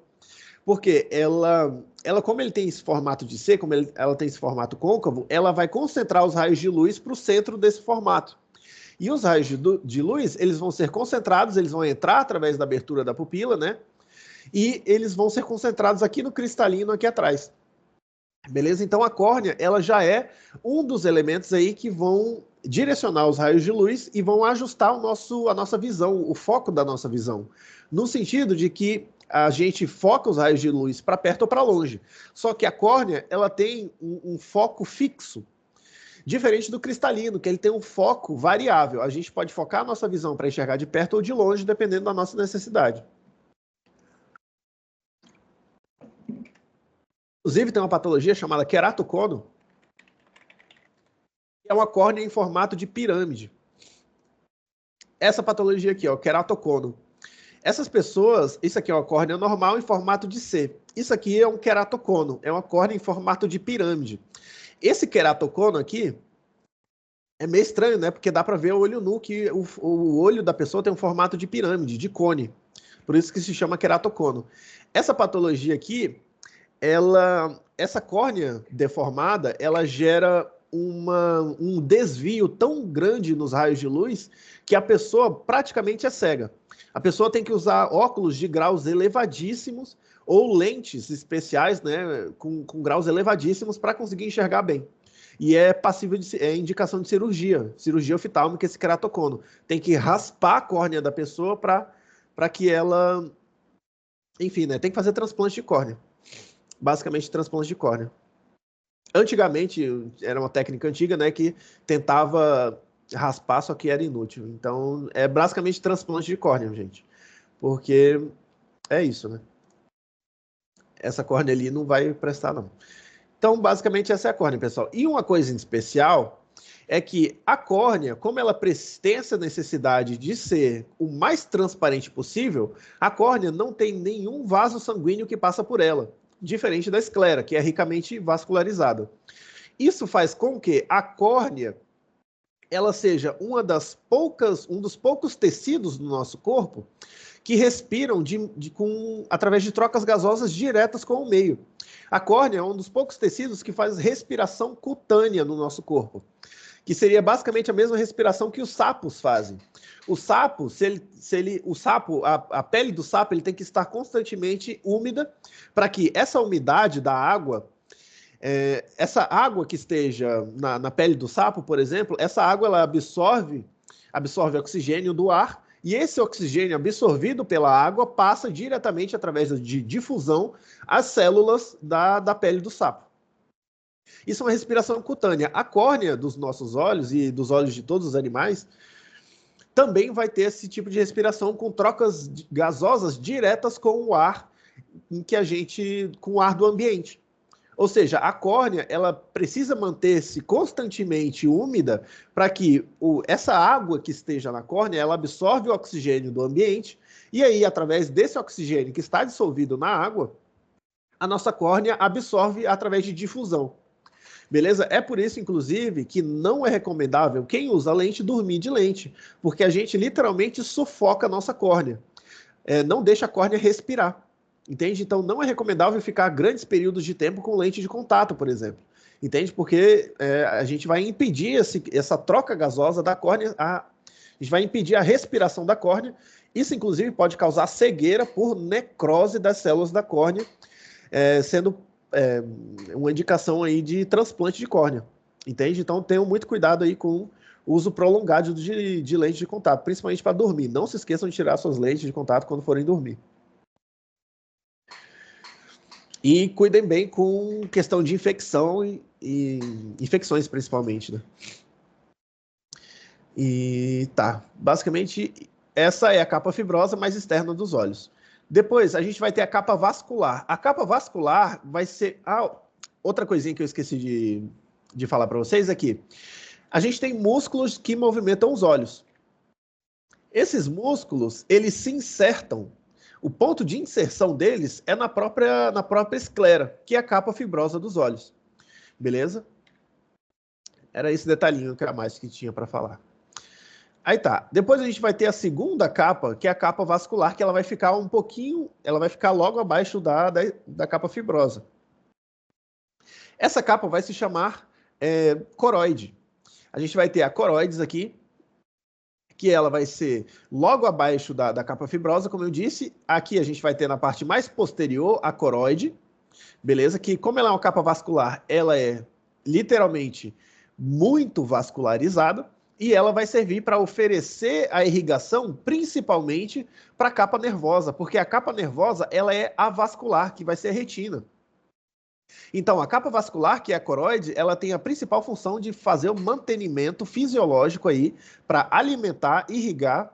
Porque ela como ele tem esse formato de C, como ela tem esse formato côncavo, ela vai concentrar os raios de luz para o centro desse formato. E os raios de luz, eles vão ser concentrados, eles vão entrar através da abertura da pupila, né? E eles vão ser concentrados aqui no cristalino, aqui atrás. Beleza? Então a córnea, ela já é um dos elementos aí que vão direcionar os raios de luz e vão ajustar a nossa visão, o foco da nossa visão. No sentido de que a gente foca os raios de luz para perto ou para longe. Só que a córnea, ela tem um foco fixo, diferente do cristalino, que ele tem um foco variável. A gente pode focar a nossa visão para enxergar de perto ou de longe, dependendo da nossa necessidade. Inclusive, tem uma patologia chamada queratocono, que é uma córnea em formato de pirâmide. Essa patologia aqui, ó, queratocono. Essas pessoas, isso aqui é uma córnea normal em formato de C. Isso aqui é um queratocono, é uma córnea em formato de pirâmide. Esse queratocono aqui é meio estranho, né? Porque dá para ver o olho nu, que o olho da pessoa tem um formato de pirâmide, de cone. Por isso que se chama queratocono. Essa patologia aqui, essa córnea deformada, ela gera um desvio tão grande nos raios de luz que a pessoa praticamente é cega. A pessoa tem que usar óculos de graus elevadíssimos ou lentes especiais, né, com graus elevadíssimos para conseguir enxergar bem. E é passível é indicação de cirurgia oftálmica, esse queratocono. Tem que raspar a córnea da pessoa para que ela, enfim, né, tem que fazer transplante de córnea. Basicamente, transplante de córnea. Antigamente, era uma técnica antiga, né, que tentava raspar, só que era inútil. Então, é basicamente transplante de córnea, gente. Porque é isso, né? Essa córnea ali não vai prestar, não. Então, basicamente, essa é a córnea, pessoal. E uma coisa em especial é que a córnea, como ela tem essa necessidade de ser o mais transparente possível, a córnea não tem nenhum vaso sanguíneo que passa por ela, diferente da esclera, que é ricamente vascularizada. Isso faz com que a córnea ela seja um dos poucos tecidos do nosso corpo que respiram através de trocas gasosas diretas com o meio. A córnea é um dos poucos tecidos que faz respiração cutânea no nosso corpo, que seria basicamente a mesma respiração que os sapos fazem. O sapo, a pele do sapo, ele tem que estar constantemente úmida para que essa umidade da água, essa água que esteja na pele do sapo, por exemplo, essa água ela absorve oxigênio do ar, e esse oxigênio absorvido pela água passa diretamente através de difusão às células da pele do sapo. Isso é uma respiração cutânea. A córnea dos nossos olhos e dos olhos de todos os animais também vai ter esse tipo de respiração com trocas gasosas diretas com o ar com o ar do ambiente. Ou seja, a córnea ela precisa manter-se constantemente úmida para que essa água que esteja na córnea ela absorve o oxigênio do ambiente e aí, através desse oxigênio que está dissolvido na água, a nossa córnea absorve através de difusão. Beleza? É por isso, inclusive, que não é recomendável quem usa lente dormir de lente, porque a gente literalmente sufoca a nossa córnea. Não deixa a córnea respirar. Entende? Então, não é recomendável ficar grandes períodos de tempo com lente de contato, por exemplo. Entende? Porque a gente vai impedir essa troca gasosa da córnea, a gente vai impedir a respiração da córnea. Isso, inclusive, pode causar cegueira por necrose das células da córnea, sendo uma indicação aí de transplante de córnea. Entende? Então, tenham muito cuidado aí com o uso prolongado de lentes de contato, principalmente para dormir. Não se esqueçam de tirar suas lentes de contato quando forem dormir. E cuidem bem com questão de infecção e infecções, principalmente, né? E tá, basicamente, essa é a capa fibrosa mais externa dos olhos. Depois, a gente vai ter a capa vascular. A capa vascular vai ser... outra coisinha que eu esqueci de falar para vocês aqui. A gente tem músculos que movimentam os olhos. Esses músculos, eles se insertam. O ponto de inserção deles é na própria esclera, que é a capa fibrosa dos olhos. Beleza? Era esse detalhinho que a mais que tinha para falar. Aí tá. Depois a gente vai ter a segunda capa, que é a capa vascular, que ela vai ficar um pouquinho, ela vai ficar logo abaixo da capa fibrosa. Essa capa vai se chamar coroide. A gente vai ter a coroides aqui, que ela vai ser logo abaixo da capa fibrosa, como eu disse. Aqui a gente vai ter na parte mais posterior a coroide, beleza? Que como ela é uma capa vascular, ela é literalmente muito vascularizada e ela vai servir para oferecer a irrigação principalmente para a capa nervosa, porque a capa nervosa ela é avascular, que vai ser a retina. Então, a capa vascular, que é a coroide, ela tem a principal função de fazer o mantenimento fisiológico aí para alimentar, irrigar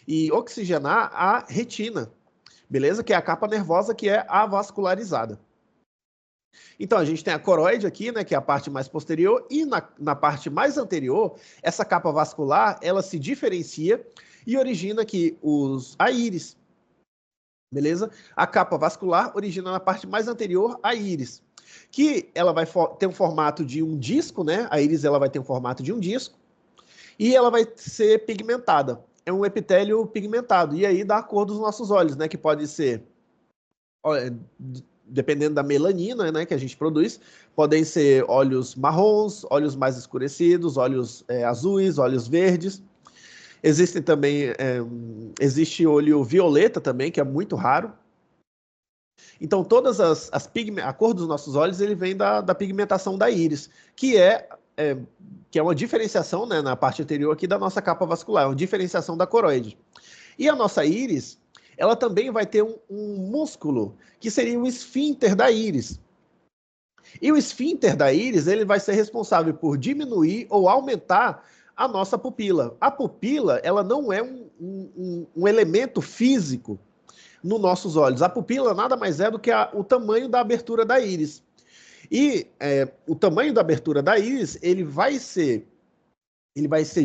e oxigenar a retina, beleza? Que é a capa nervosa que é avascularizada. Então, a gente tem a coroide aqui, né, que é a parte mais posterior, e na parte mais anterior, essa capa vascular, ela se diferencia e origina aqui a íris, beleza? A capa vascular origina na parte mais anterior a íris, que ela vai ter um formato de um disco, né? A íris ela vai ter um formato de um disco e ela vai ser pigmentada. É um epitélio pigmentado e aí dá a cor dos nossos olhos, né? Que pode ser, dependendo da melanina, né? Que a gente produz, podem ser olhos marrons, olhos mais escurecidos, olhos azuis, olhos verdes. Existem também, existe olho violeta também, que é muito raro. Então, todas a cor dos nossos olhos ele vem da pigmentação da íris, que é uma diferenciação, né, na parte anterior aqui da nossa capa vascular, uma diferenciação da coroide. E a nossa íris, ela também vai ter um músculo, que seria o esfíncter da íris. E o esfíncter da íris ele vai ser responsável por diminuir ou aumentar a nossa pupila. A pupila ela não é um elemento físico nos nossos olhos. A pupila nada mais é do que o tamanho da abertura da íris. E o tamanho da abertura da íris, ele vai ser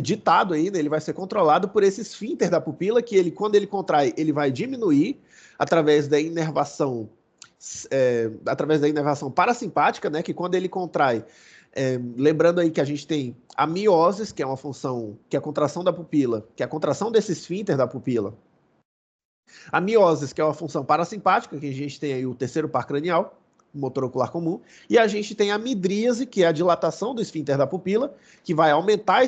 ditado ainda, ele vai ser controlado por esse esfíncter da pupila, que quando ele contrai, ele vai diminuir através da inervação parasimpática, né? Que quando ele contrai, lembrando aí que a gente tem a miose, que é uma função, que é a contração da pupila, que é a contração desse esfíncter da pupila. A miose, que é uma função parasimpática, que a gente tem aí o terceiro par cranial, o motor ocular comum, e a gente tem a midríase, que é a dilatação do esfíncter da pupila, que vai aumentar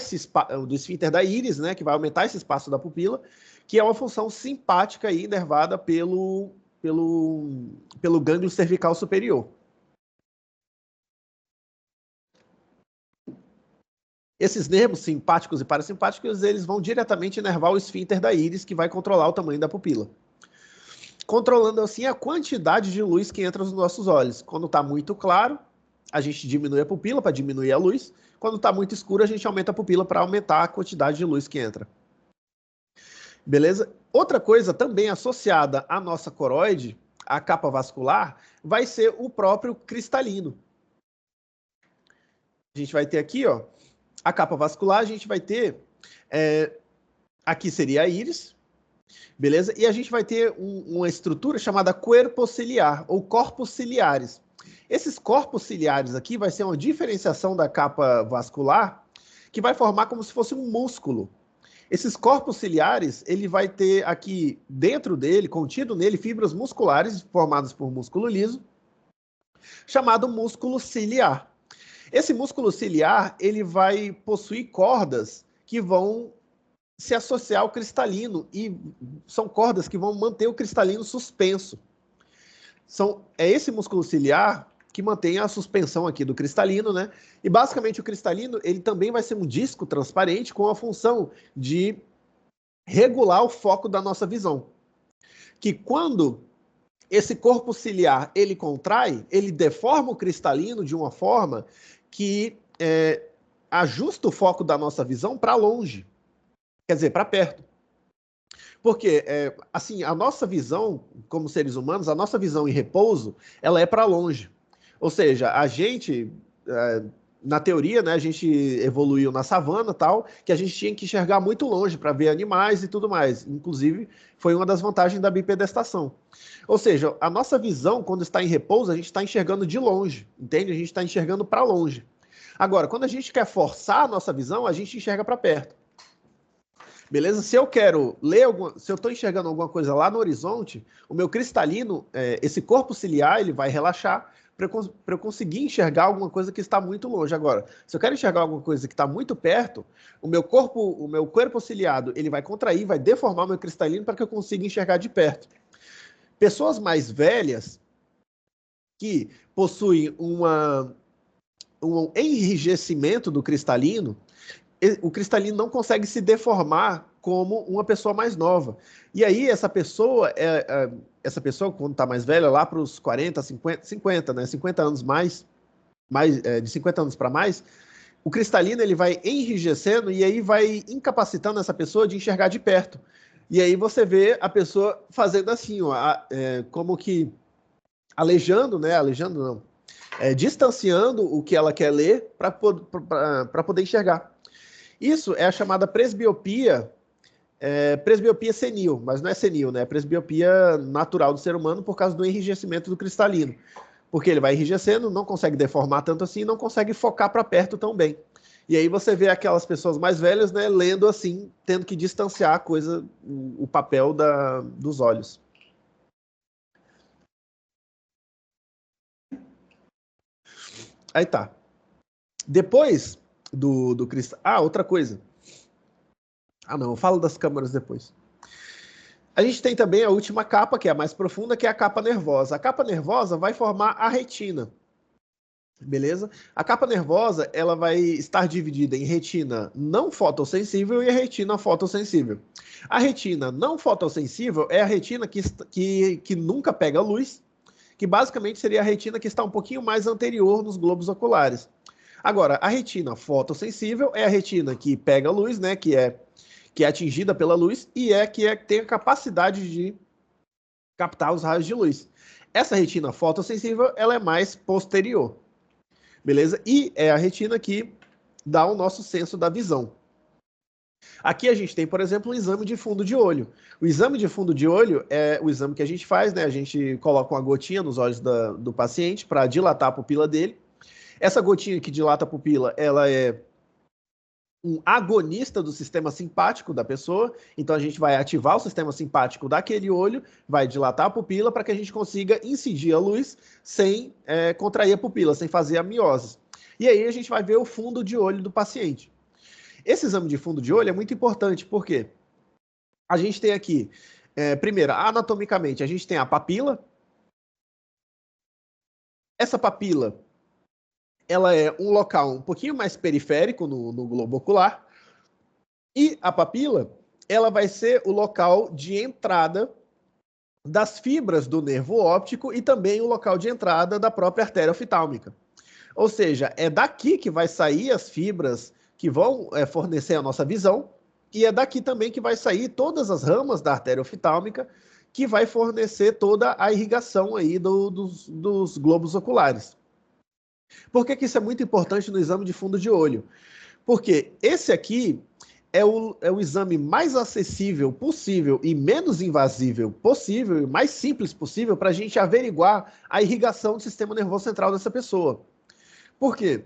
do esfíncter da íris, né, que vai aumentar esse espaço da pupila, que é uma função simpática e inervada pelo gânglio cervical superior. Esses nervos simpáticos e parasimpáticos, eles vão diretamente inervar o esfíncter da íris, que vai controlar o tamanho da pupila. Controlando assim a quantidade de luz que entra nos nossos olhos. Quando está muito claro, a gente diminui a pupila para diminuir a luz. Quando está muito escuro, a gente aumenta a pupila para aumentar a quantidade de luz que entra. Beleza? Outra coisa também associada à nossa coroide, a capa vascular, vai ser o próprio cristalino. A gente vai ter aqui, ó, a capa vascular, a gente vai ter, aqui seria a íris, beleza? E a gente vai ter uma estrutura chamada corpo ciliar, ou corpos ciliares. Esses corpos ciliares aqui vai ser uma diferenciação da capa vascular, que vai formar como se fosse um músculo. Esses corpos ciliares, ele vai ter aqui dentro dele, contido nele, fibras musculares formadas por músculo liso, chamado músculo ciliar. Esse músculo ciliar, ele vai possuir cordas que vão se associar ao cristalino, e são cordas que vão manter o cristalino suspenso. É esse músculo ciliar que mantém a suspensão aqui do cristalino, né? E basicamente o cristalino, ele também vai ser um disco transparente com a função de regular o foco da nossa visão. Que quando esse corpo ciliar, ele contrai, ele deforma o cristalino de uma forma que ajusta o foco da nossa visão para longe. Quer dizer, para perto. Porque, assim, a nossa visão, como seres humanos, a nossa visão em repouso, ela é para longe. Ou seja, a gente, na teoria, né, a gente evoluiu na savana tal, que a gente tinha que enxergar muito longe para ver animais e tudo mais. Inclusive, foi uma das vantagens da bipedestação. Ou seja, a nossa visão, quando está em repouso, a gente está enxergando de longe, entende? A gente está enxergando para longe. Agora, quando a gente quer forçar a nossa visão, a gente enxerga para perto. Beleza? Se eu quero ler se eu estou enxergando alguma coisa lá no horizonte, o meu cristalino, esse corpo ciliar, ele vai relaxar para eu conseguir enxergar alguma coisa que está muito longe. Agora, se eu quero enxergar alguma coisa que está muito perto, o meu corpo ciliado, ele vai contrair, vai deformar o meu cristalino para que eu consiga enxergar de perto. Pessoas mais velhas que possuem um enrijecimento do cristalino, o cristalino não consegue se deformar como uma pessoa mais nova. E aí, essa pessoa, quando está mais velha, lá para os 40, 50, né? 50 anos de 50 anos para mais, o cristalino ele vai enrijecendo e aí vai incapacitando essa pessoa de enxergar de perto. E aí você vê a pessoa fazendo assim, ó, como que alejando, né? Alejando não. Distanciando o que ela quer ler para poder enxergar. Isso é a chamada presbiopia, presbiopia senil, mas não é senil, né? É presbiopia natural do ser humano por causa do enrijecimento do cristalino. Porque ele vai enrijecendo, não consegue deformar tanto assim, não consegue focar para perto tão bem. E aí você vê aquelas pessoas mais velhas, né, lendo assim, tendo que distanciar a coisa, o papel dos olhos. Aí tá. Depois do cristal... Ah, outra coisa. Ah, não, eu falo das câmaras depois. A gente tem também a última capa, que é a mais profunda, que é a capa nervosa. A capa nervosa vai formar a retina. Beleza? A capa nervosa, ela vai estar dividida em retina não fotossensível e a retina fotossensível. A retina não fotossensível é a retina que nunca pega luz, que basicamente seria a retina que está um pouquinho mais anterior nos globos oculares. Agora, a retina fotossensível é a retina que pega luz, né, que é atingida pela luz e que tem a capacidade de captar os raios de luz. Essa retina fotossensível, ela é mais posterior. Beleza? E é a retina que dá o nosso senso da visão. Aqui a gente tem, por exemplo, um exame de fundo de olho. O exame de fundo de olho é o exame que a gente faz, né? A gente coloca uma gotinha nos olhos do paciente para dilatar a pupila dele. Essa gotinha que dilata a pupila, ela é um agonista do sistema simpático da pessoa, então a gente vai ativar o sistema simpático daquele olho, vai dilatar a pupila para que a gente consiga incidir a luz sem contrair a pupila, sem fazer a miose. E aí a gente vai ver o fundo de olho do paciente. Esse exame de fundo de olho é muito importante, porque a gente tem aqui, primeiro, anatomicamente, a gente tem a papila. Essa papila, ela é um local um pouquinho mais periférico no globo ocular, e a papila, ela vai ser o local de entrada das fibras do nervo óptico e também o local de entrada da própria artéria oftalmica. Ou seja, é daqui que vai sair as fibras que vão fornecer a nossa visão, e é daqui também que vai sair todas as ramas da artéria oftalmica que vai fornecer toda a irrigação aí dos globos oculares. Por que isso é muito importante no exame de fundo de olho? Porque esse aqui é o exame mais acessível possível e menos invasível possível e mais simples possível para a gente averiguar a irrigação do sistema nervoso central dessa pessoa. Por quê?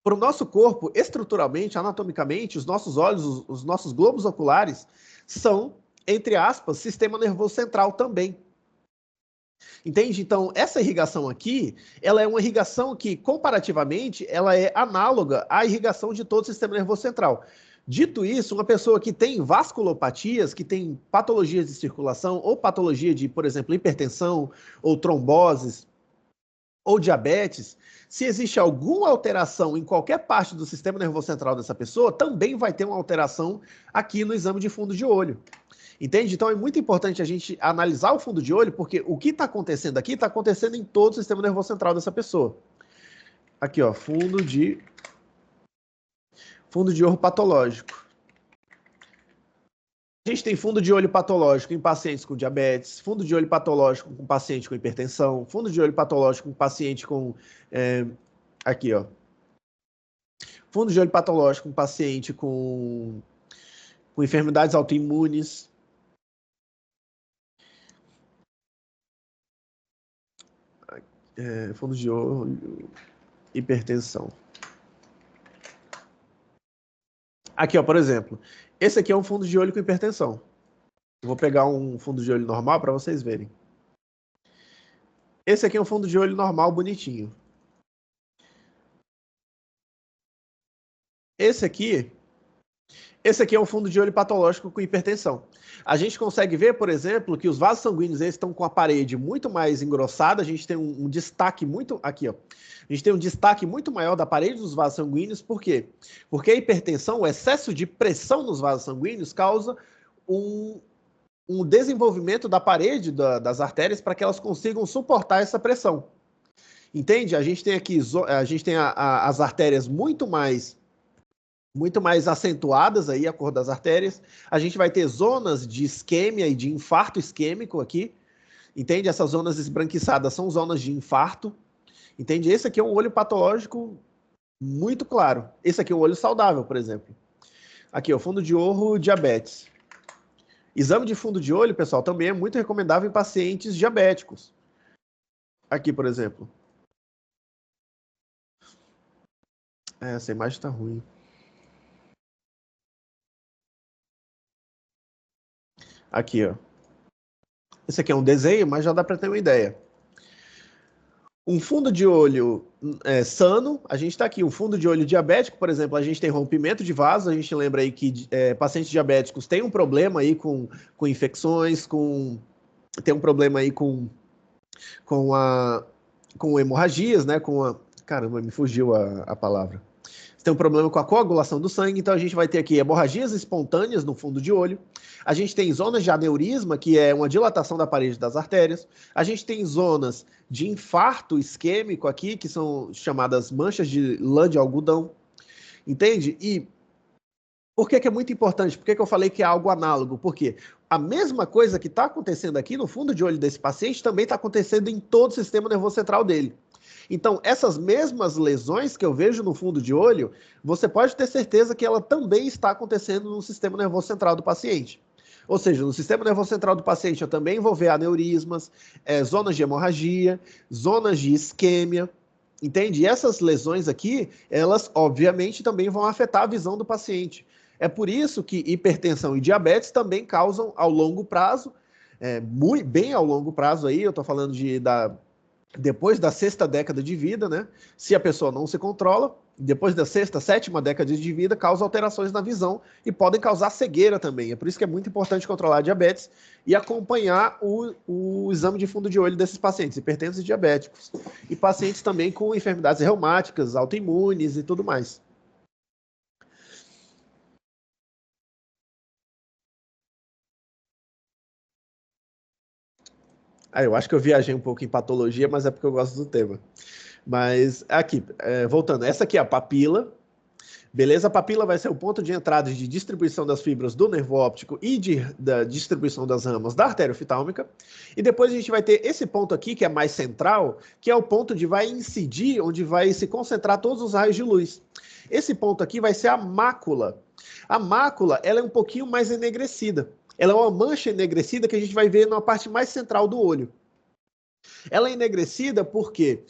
Para o nosso corpo, estruturalmente, anatomicamente, os nossos olhos, os nossos globos oculares são, entre aspas, sistema nervoso central também. Entende? Então, essa irrigação aqui, ela é uma irrigação que, comparativamente, ela é análoga à irrigação de todo o sistema nervoso central. Dito isso, uma pessoa que tem vasculopatias, que tem patologias de circulação ou patologia de, por exemplo, hipertensão ou tromboses ou diabetes, se existe alguma alteração em qualquer parte do sistema nervoso central dessa pessoa, também vai ter uma alteração aqui no exame de fundo de olho. Entende? Então é muito importante a gente analisar o fundo de olho, porque o que está acontecendo aqui está acontecendo em todo o sistema nervoso central dessa pessoa. Aqui, ó, fundo de olho patológico. A gente tem fundo de olho patológico em pacientes com diabetes, fundo de olho patológico com paciente com hipertensão, fundo de olho patológico com paciente com... aqui, ó. Fundo de olho patológico com paciente com enfermidades autoimunes. Fundo de olho, hipertensão. Aqui, ó, por exemplo, esse aqui é um fundo de olho com hipertensão. Eu vou pegar um fundo de olho normal para vocês verem. Esse aqui é um fundo de olho normal, bonitinho. Esse aqui é um fundo de olho patológico com hipertensão. A gente consegue ver, por exemplo, que os vasos sanguíneos eles estão com a parede muito mais engrossada. A gente tem um destaque muito... Aqui, ó. A gente tem um destaque muito maior da parede dos vasos sanguíneos. Por quê? Porque a hipertensão, o excesso de pressão nos vasos sanguíneos, causa um desenvolvimento da parede das artérias para que elas consigam suportar essa pressão. Entende? A gente tem aqui as artérias muito mais acentuadas aí, a cor das artérias. A gente vai ter zonas de isquêmia e de infarto isquêmico aqui. Entende? Essas zonas esbranquiçadas são zonas de infarto. Entende? Esse aqui é um olho patológico muito claro. Esse aqui é um olho saudável, por exemplo. Aqui, o fundo de olho, diabetes. Exame de fundo de olho, pessoal, também é muito recomendável em pacientes diabéticos. Aqui, por exemplo. Essa imagem está ruim. Aqui, ó. Esse aqui é um desenho, mas já dá para ter uma ideia. Um fundo de olho sano, a gente está aqui. Um fundo de olho diabético, por exemplo, a gente tem rompimento de vaso. A gente lembra aí que pacientes diabéticos têm um problema aí com infecções, tem um problema aí com hemorragias, né? Caramba, me fugiu a palavra. Tem um problema com a coagulação do sangue, então a gente vai ter aqui hemorragias espontâneas no fundo de olho. A gente tem zonas de aneurisma, que é uma dilatação da parede das artérias. A gente tem zonas de infarto isquêmico aqui, que são chamadas manchas de lã de algodão. Entende? E por que é muito importante? Por que eu falei que é algo análogo? Porque a mesma coisa que está acontecendo aqui no fundo de olho desse paciente também está acontecendo em todo o sistema nervoso central dele. Então, essas mesmas lesões que eu vejo no fundo de olho, você pode ter certeza que ela também está acontecendo no sistema nervoso central do paciente. Ou seja, no sistema nervoso central do paciente eu também vou ver aneurismas, zonas de hemorragia, zonas de isquêmia, entende? E essas lesões aqui, elas obviamente também vão afetar a visão do paciente. É por isso que hipertensão e diabetes também causam ao longo prazo, muito bem ao longo prazo aí, eu estou falando depois da 6ª década de vida, né? Se a pessoa não se controla, depois da 6ª, 7ª década de vida, causa alterações na visão e podem causar cegueira também. É por isso que é muito importante controlar a diabetes e acompanhar o exame de fundo de olho desses pacientes, hipertensos e diabéticos. E pacientes também com enfermidades reumáticas, autoimunes e tudo mais. Eu acho que eu viajei um pouco em patologia, mas é porque eu gosto do tema. Mas aqui, voltando, essa aqui é a papila, beleza? A papila vai ser o ponto de entrada e de distribuição das fibras do nervo óptico e da distribuição das ramas da artéria oftálmica. E depois a gente vai ter esse ponto aqui, que é mais central, que é o ponto onde vai incidir, onde vai se concentrar todos os raios de luz. Esse ponto aqui vai ser a mácula. A mácula, ela é um pouquinho mais enegrecida. Ela é uma mancha enegrecida que a gente vai ver na parte mais central do olho. Ela é enegrecida porque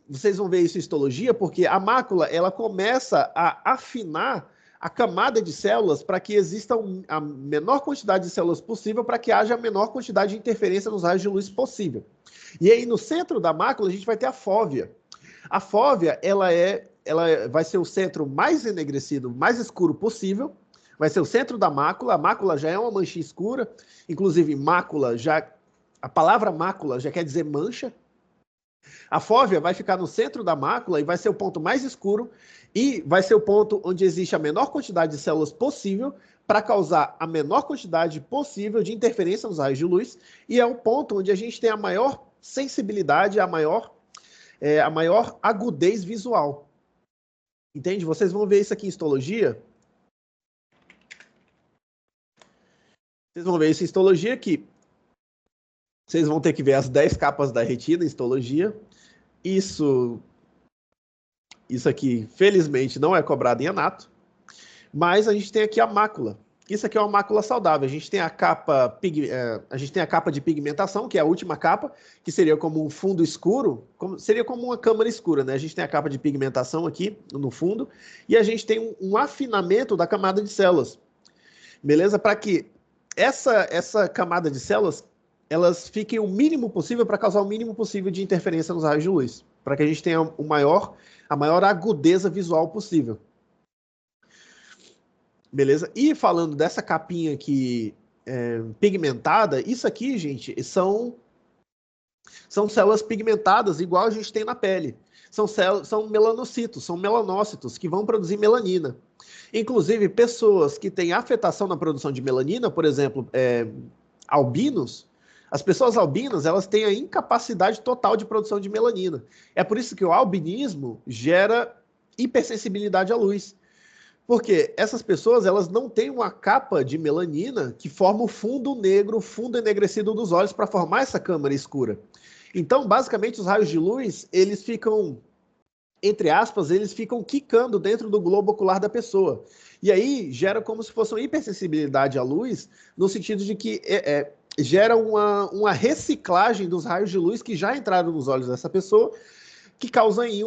vocês vão ver isso em histologia, porque a mácula ela começa a afinar a camada de células para que exista a menor quantidade de células possível para que haja a menor quantidade de interferência nos raios de luz possível. E aí, no centro da mácula, a gente vai ter a fóvea. A fóvea, ela vai ser o centro mais enegrecido, mais escuro possível, vai ser o centro da mácula. A mácula já é uma manchinha escura, inclusive mácula a palavra mácula já quer dizer mancha. A fóvea vai ficar no centro da mácula e vai ser o ponto mais escuro e vai ser o ponto onde existe a menor quantidade de células possível para causar a menor quantidade possível de interferência nos raios de luz, e é o ponto onde a gente tem a maior sensibilidade, a maior agudez visual. Entende? Vocês vão ver isso aqui em histologia. Vocês vão ver isso em histologia que vocês vão ter que ver as 10 capas da retina em histologia. Isso aqui, felizmente, não é cobrado em anato, mas a gente tem aqui a mácula. Isso aqui é uma mácula saudável. A gente tem a capa de pigmentação, que é a última capa, que seria como um fundo escuro, seria como uma câmara escura, né? A gente tem a capa de pigmentação aqui no fundo, e a gente tem um afinamento da camada de células. Beleza? Para que essa camada de células elas fiquem o mínimo possível para causar o mínimo possível de interferência nos raios de luz, para que a gente tenha a maior agudeza visual possível. Beleza? E falando dessa capinha aqui pigmentada, isso aqui, gente, são células pigmentadas igual a gente tem na pele. São melanocitos, são melanócitos que vão produzir melanina. Inclusive, pessoas que têm afetação na produção de melanina, por exemplo, albinos, as pessoas albinas, elas têm a incapacidade total de produção de melanina. É por isso que o albinismo gera hipersensibilidade à luz. Porque essas pessoas, elas não têm uma capa de melanina que forma o fundo negro, o fundo enegrecido dos olhos para formar essa câmara escura. Então, basicamente, os raios de luz, eles ficam, entre aspas, eles ficam quicando dentro do globo ocular da pessoa. E aí, gera como se fosse uma hipersensibilidade à luz, no sentido de que gera uma reciclagem dos raios de luz que já entraram nos olhos dessa pessoa, que causa aí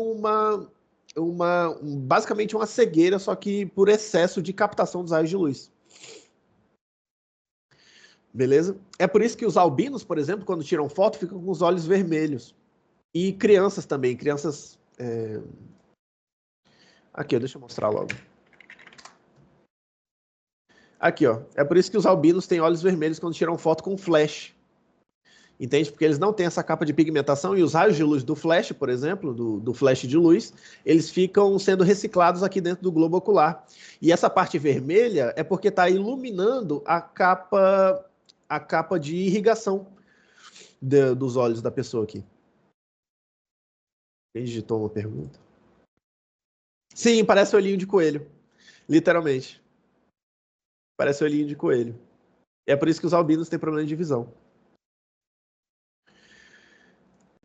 basicamente uma cegueira, só que por excesso de captação dos raios de luz. Beleza? É por isso que os albinos, por exemplo, quando tiram foto, ficam com os olhos vermelhos. E crianças também, crianças... Aqui, deixa eu mostrar logo. Aqui, ó. É por isso que os albinos têm olhos vermelhos quando tiram foto com flash. Entende? Porque eles não têm essa capa de pigmentação e os raios de luz do flash, por exemplo, do flash de luz, eles ficam sendo reciclados aqui dentro do globo ocular. E essa parte vermelha é porque está iluminando a capa de irrigação dos olhos da pessoa aqui. Quem digitou uma pergunta? Sim, parece olhinho de coelho. Literalmente. Parece olhinho de coelho. É por isso que os albinos têm problema de visão.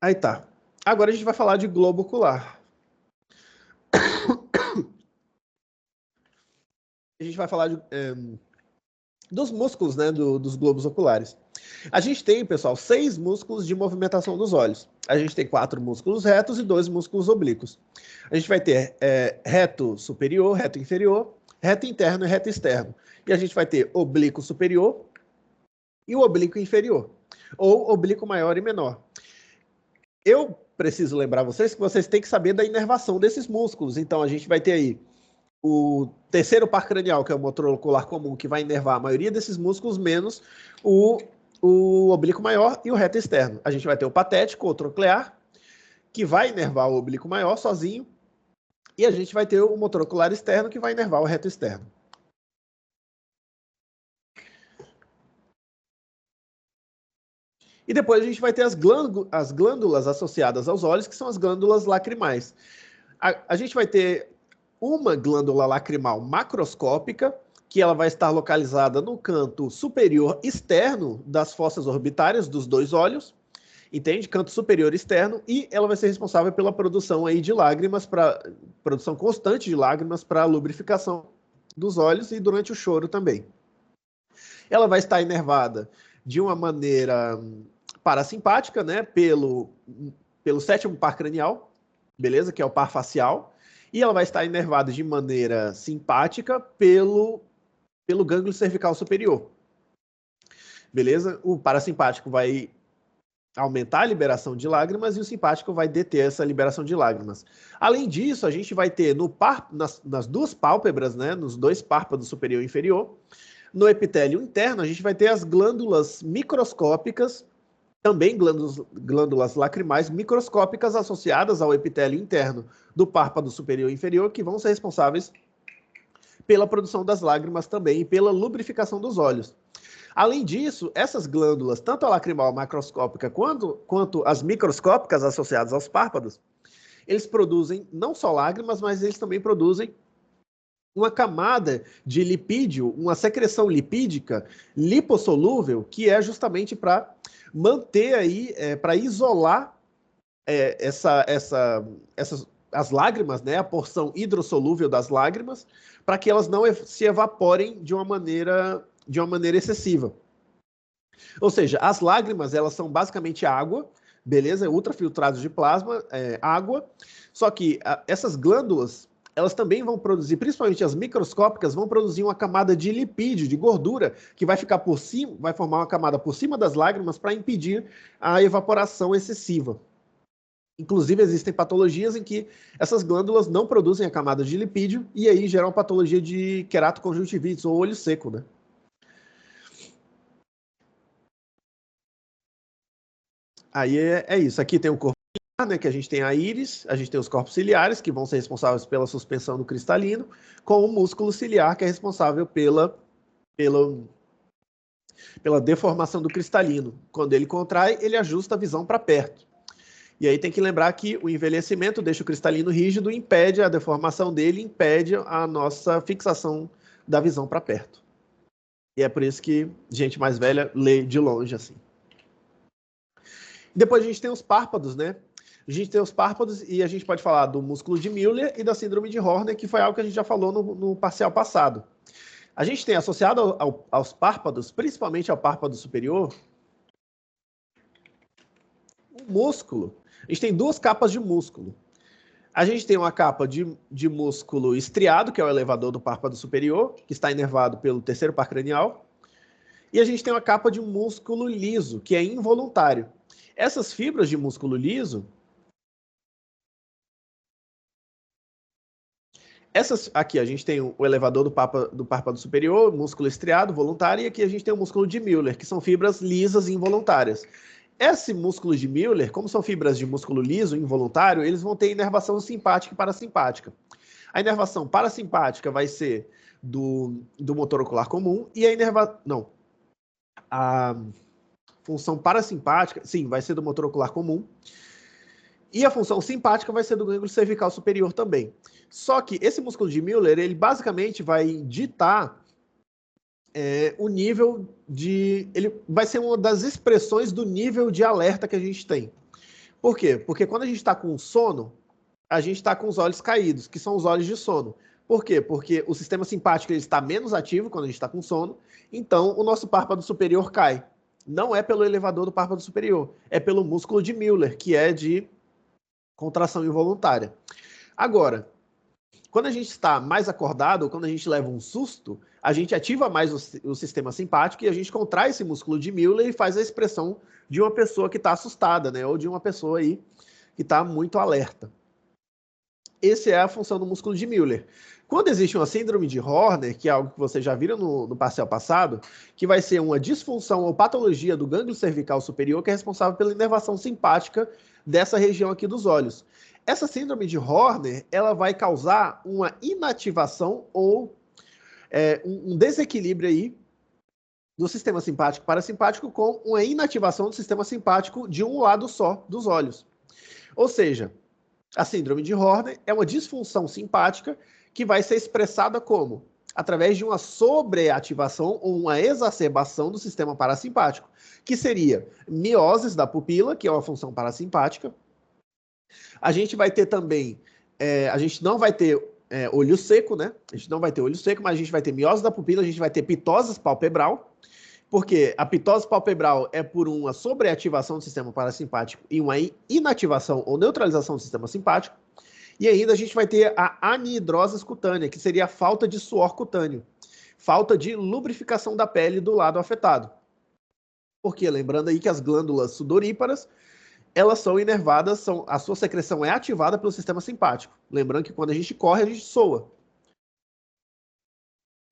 Aí tá. Agora a gente vai falar de globo ocular. A gente vai falar dos músculos, né, dos globos oculares. A gente tem, pessoal, 6 músculos de movimentação dos olhos. A gente tem 4 músculos retos e 2 músculos oblíquos. A gente vai ter reto superior, reto inferior, reto interno e reto externo. E a gente vai ter oblíquo superior e o oblíquo inferior, ou oblíquo maior e menor. Eu preciso lembrar vocês que vocês têm que saber da inervação desses músculos. Então, a gente vai ter aí o terceiro par cranial, que é o motor ocular comum, que vai inervar a maioria desses músculos, menos o oblíquo maior e o reto externo. A gente vai ter o patético, o troclear, que vai inervar o oblíquo maior sozinho, e a gente vai ter o motor ocular externo, que vai inervar o reto externo. E depois a gente vai ter as glândulas associadas aos olhos, que são as glândulas lacrimais. A gente vai ter uma glândula lacrimal macroscópica, que ela vai estar localizada no canto superior externo das fossas orbitárias dos 2 olhos, entende? Canto superior externo, e ela vai ser responsável pela produção aí de lágrimas, produção constante de lágrimas para a lubrificação dos olhos e durante o choro também. Ela vai estar inervada de uma maneira parasimpática, né, pelo 7º par cranial, beleza? Que é o par facial. E ela vai estar inervada de maneira simpática pelo gânglio cervical superior. Beleza? O parasimpático vai aumentar a liberação de lágrimas e o simpático vai deter essa liberação de lágrimas. Além disso, a gente vai ter nas duas pálpebras, né, nos dois párpados superior e inferior, no epitélio interno, a gente vai ter as glândulas microscópicas, também glândulas lacrimais microscópicas associadas ao epitélio interno do párpado superior e inferior, que vão ser responsáveis pela produção das lágrimas também e pela lubrificação dos olhos. Além disso, essas glândulas, tanto a lacrimal macroscópica quanto as microscópicas associadas aos párpados, eles produzem não só lágrimas, mas eles também produzem uma camada de lipídio, uma secreção lipídica lipossolúvel, que é justamente para manter aí, para isolar as lágrimas, né, a porção hidrossolúvel das lágrimas, para que elas não se evaporem de uma maneira excessiva. Ou seja, as lágrimas, elas são basicamente água, beleza? Ultrafiltrados de plasma, água, só que essas glândulas, elas também vão produzir, principalmente as microscópicas, vão produzir uma camada de lipídio, de gordura, que vai ficar por cima, vai formar uma camada por cima das lágrimas para impedir a evaporação excessiva. Inclusive, existem patologias em que essas glândulas não produzem a camada de lipídio e aí geram patologia de queratoconjuntivite ou olho seco, né? Aí é isso. Aqui tem o corpo ciliar, né, que a gente tem a íris, a gente tem os corpos ciliares, que vão ser responsáveis pela suspensão do cristalino, com o músculo ciliar, que é responsável pela deformação do cristalino. Quando ele contrai, ele ajusta a visão para perto. E aí tem que lembrar que o envelhecimento deixa o cristalino rígido, impede a deformação dele, impede a nossa fixação da visão para perto. E é por isso que gente mais velha lê de longe assim. Depois a gente tem os párpados, né? A gente tem os párpados e a gente pode falar do músculo de Müller e da síndrome de Horner, que foi algo que a gente já falou no parcial passado. A gente tem associado aos párpados, principalmente ao párpado superior, o músculo. A gente tem duas capas de músculo. A gente tem uma capa de músculo estriado, que é o elevador do párpado superior, que está inervado pelo terceiro par cranial. E a gente tem uma capa de músculo liso, que é involuntário. Essas fibras de músculo liso, aqui a gente tem o elevador do párpado superior, músculo estriado, voluntário, e aqui a gente tem o músculo de Müller, que são fibras lisas involuntárias. Esse músculo de Müller, como são fibras de músculo liso involuntário, eles vão ter inervação simpática e parasimpática. A inervação parasimpática vai ser do motor ocular comum e a função parasimpática, sim, vai ser do motor ocular comum. E a função simpática vai ser do gânglio cervical superior também. Só que esse músculo de Müller, ele basicamente vai ditar o nível de... Ele vai ser uma das expressões do nível de alerta que a gente tem. Por quê? Porque quando a gente está com sono, a gente está com os olhos caídos, que são os olhos de sono. Por quê? Porque o sistema simpático ele está menos ativo quando a gente está com sono, então o nosso párpado superior cai. Não é pelo elevador do párpado superior, é pelo músculo de Müller, que é de contração involuntária. Agora, quando a gente está mais acordado, ou quando a gente leva um susto, a gente ativa mais o sistema simpático e a gente contrai esse músculo de Müller e faz a expressão de uma pessoa que está assustada, né? Ou de uma pessoa aí que está muito alerta. Essa é a função do músculo de Müller. Quando existe uma síndrome de Horner, que é algo que vocês já viram no parcial passado, que vai ser uma disfunção ou patologia do gânglio cervical superior, que é responsável pela inervação simpática dessa região aqui dos olhos. Essa síndrome de Horner, ela vai causar uma inativação ou um desequilíbrio aí do sistema simpático parasimpático com uma inativação do sistema simpático de um lado só dos olhos. Ou seja, a síndrome de Horner é uma disfunção simpática que vai ser expressada como? Através de uma sobreativação ou uma exacerbação do sistema parasimpático, que seria mioses da pupila, que é uma função parasimpática. A gente vai ter também, a gente não vai ter olho seco, né? A gente não vai ter olho seco, mas a gente vai ter miose da pupila, a gente vai ter pitose palpebral, porque a pitose palpebral é por uma sobreativação do sistema parasimpático e uma inativação ou neutralização do sistema simpático. E ainda a gente vai ter a anidrose cutânea, que seria a falta de suor cutâneo. Falta de lubrificação da pele do lado afetado. Porque, lembrando aí que as glândulas sudoríparas, elas são inervadas, a sua secreção é ativada pelo sistema simpático. Lembrando que quando a gente corre, a gente soa.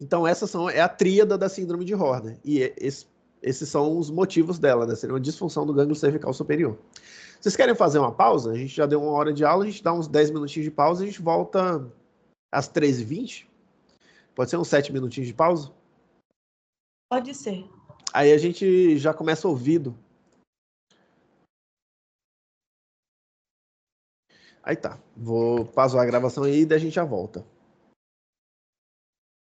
Então, é a tríada da síndrome de Horner. E esses são os motivos dela, né? Seria uma disfunção do gânglio cervical superior. Vocês querem fazer uma pausa? A gente já deu 1 hora de aula, a gente dá uns 10 minutinhos de pausa e a gente volta às 13h20. Pode ser uns 7 minutinhos de pausa? Pode ser. Aí a gente já começa ouvido. Aí tá. Vou pausar a gravação aí e daí a gente já volta.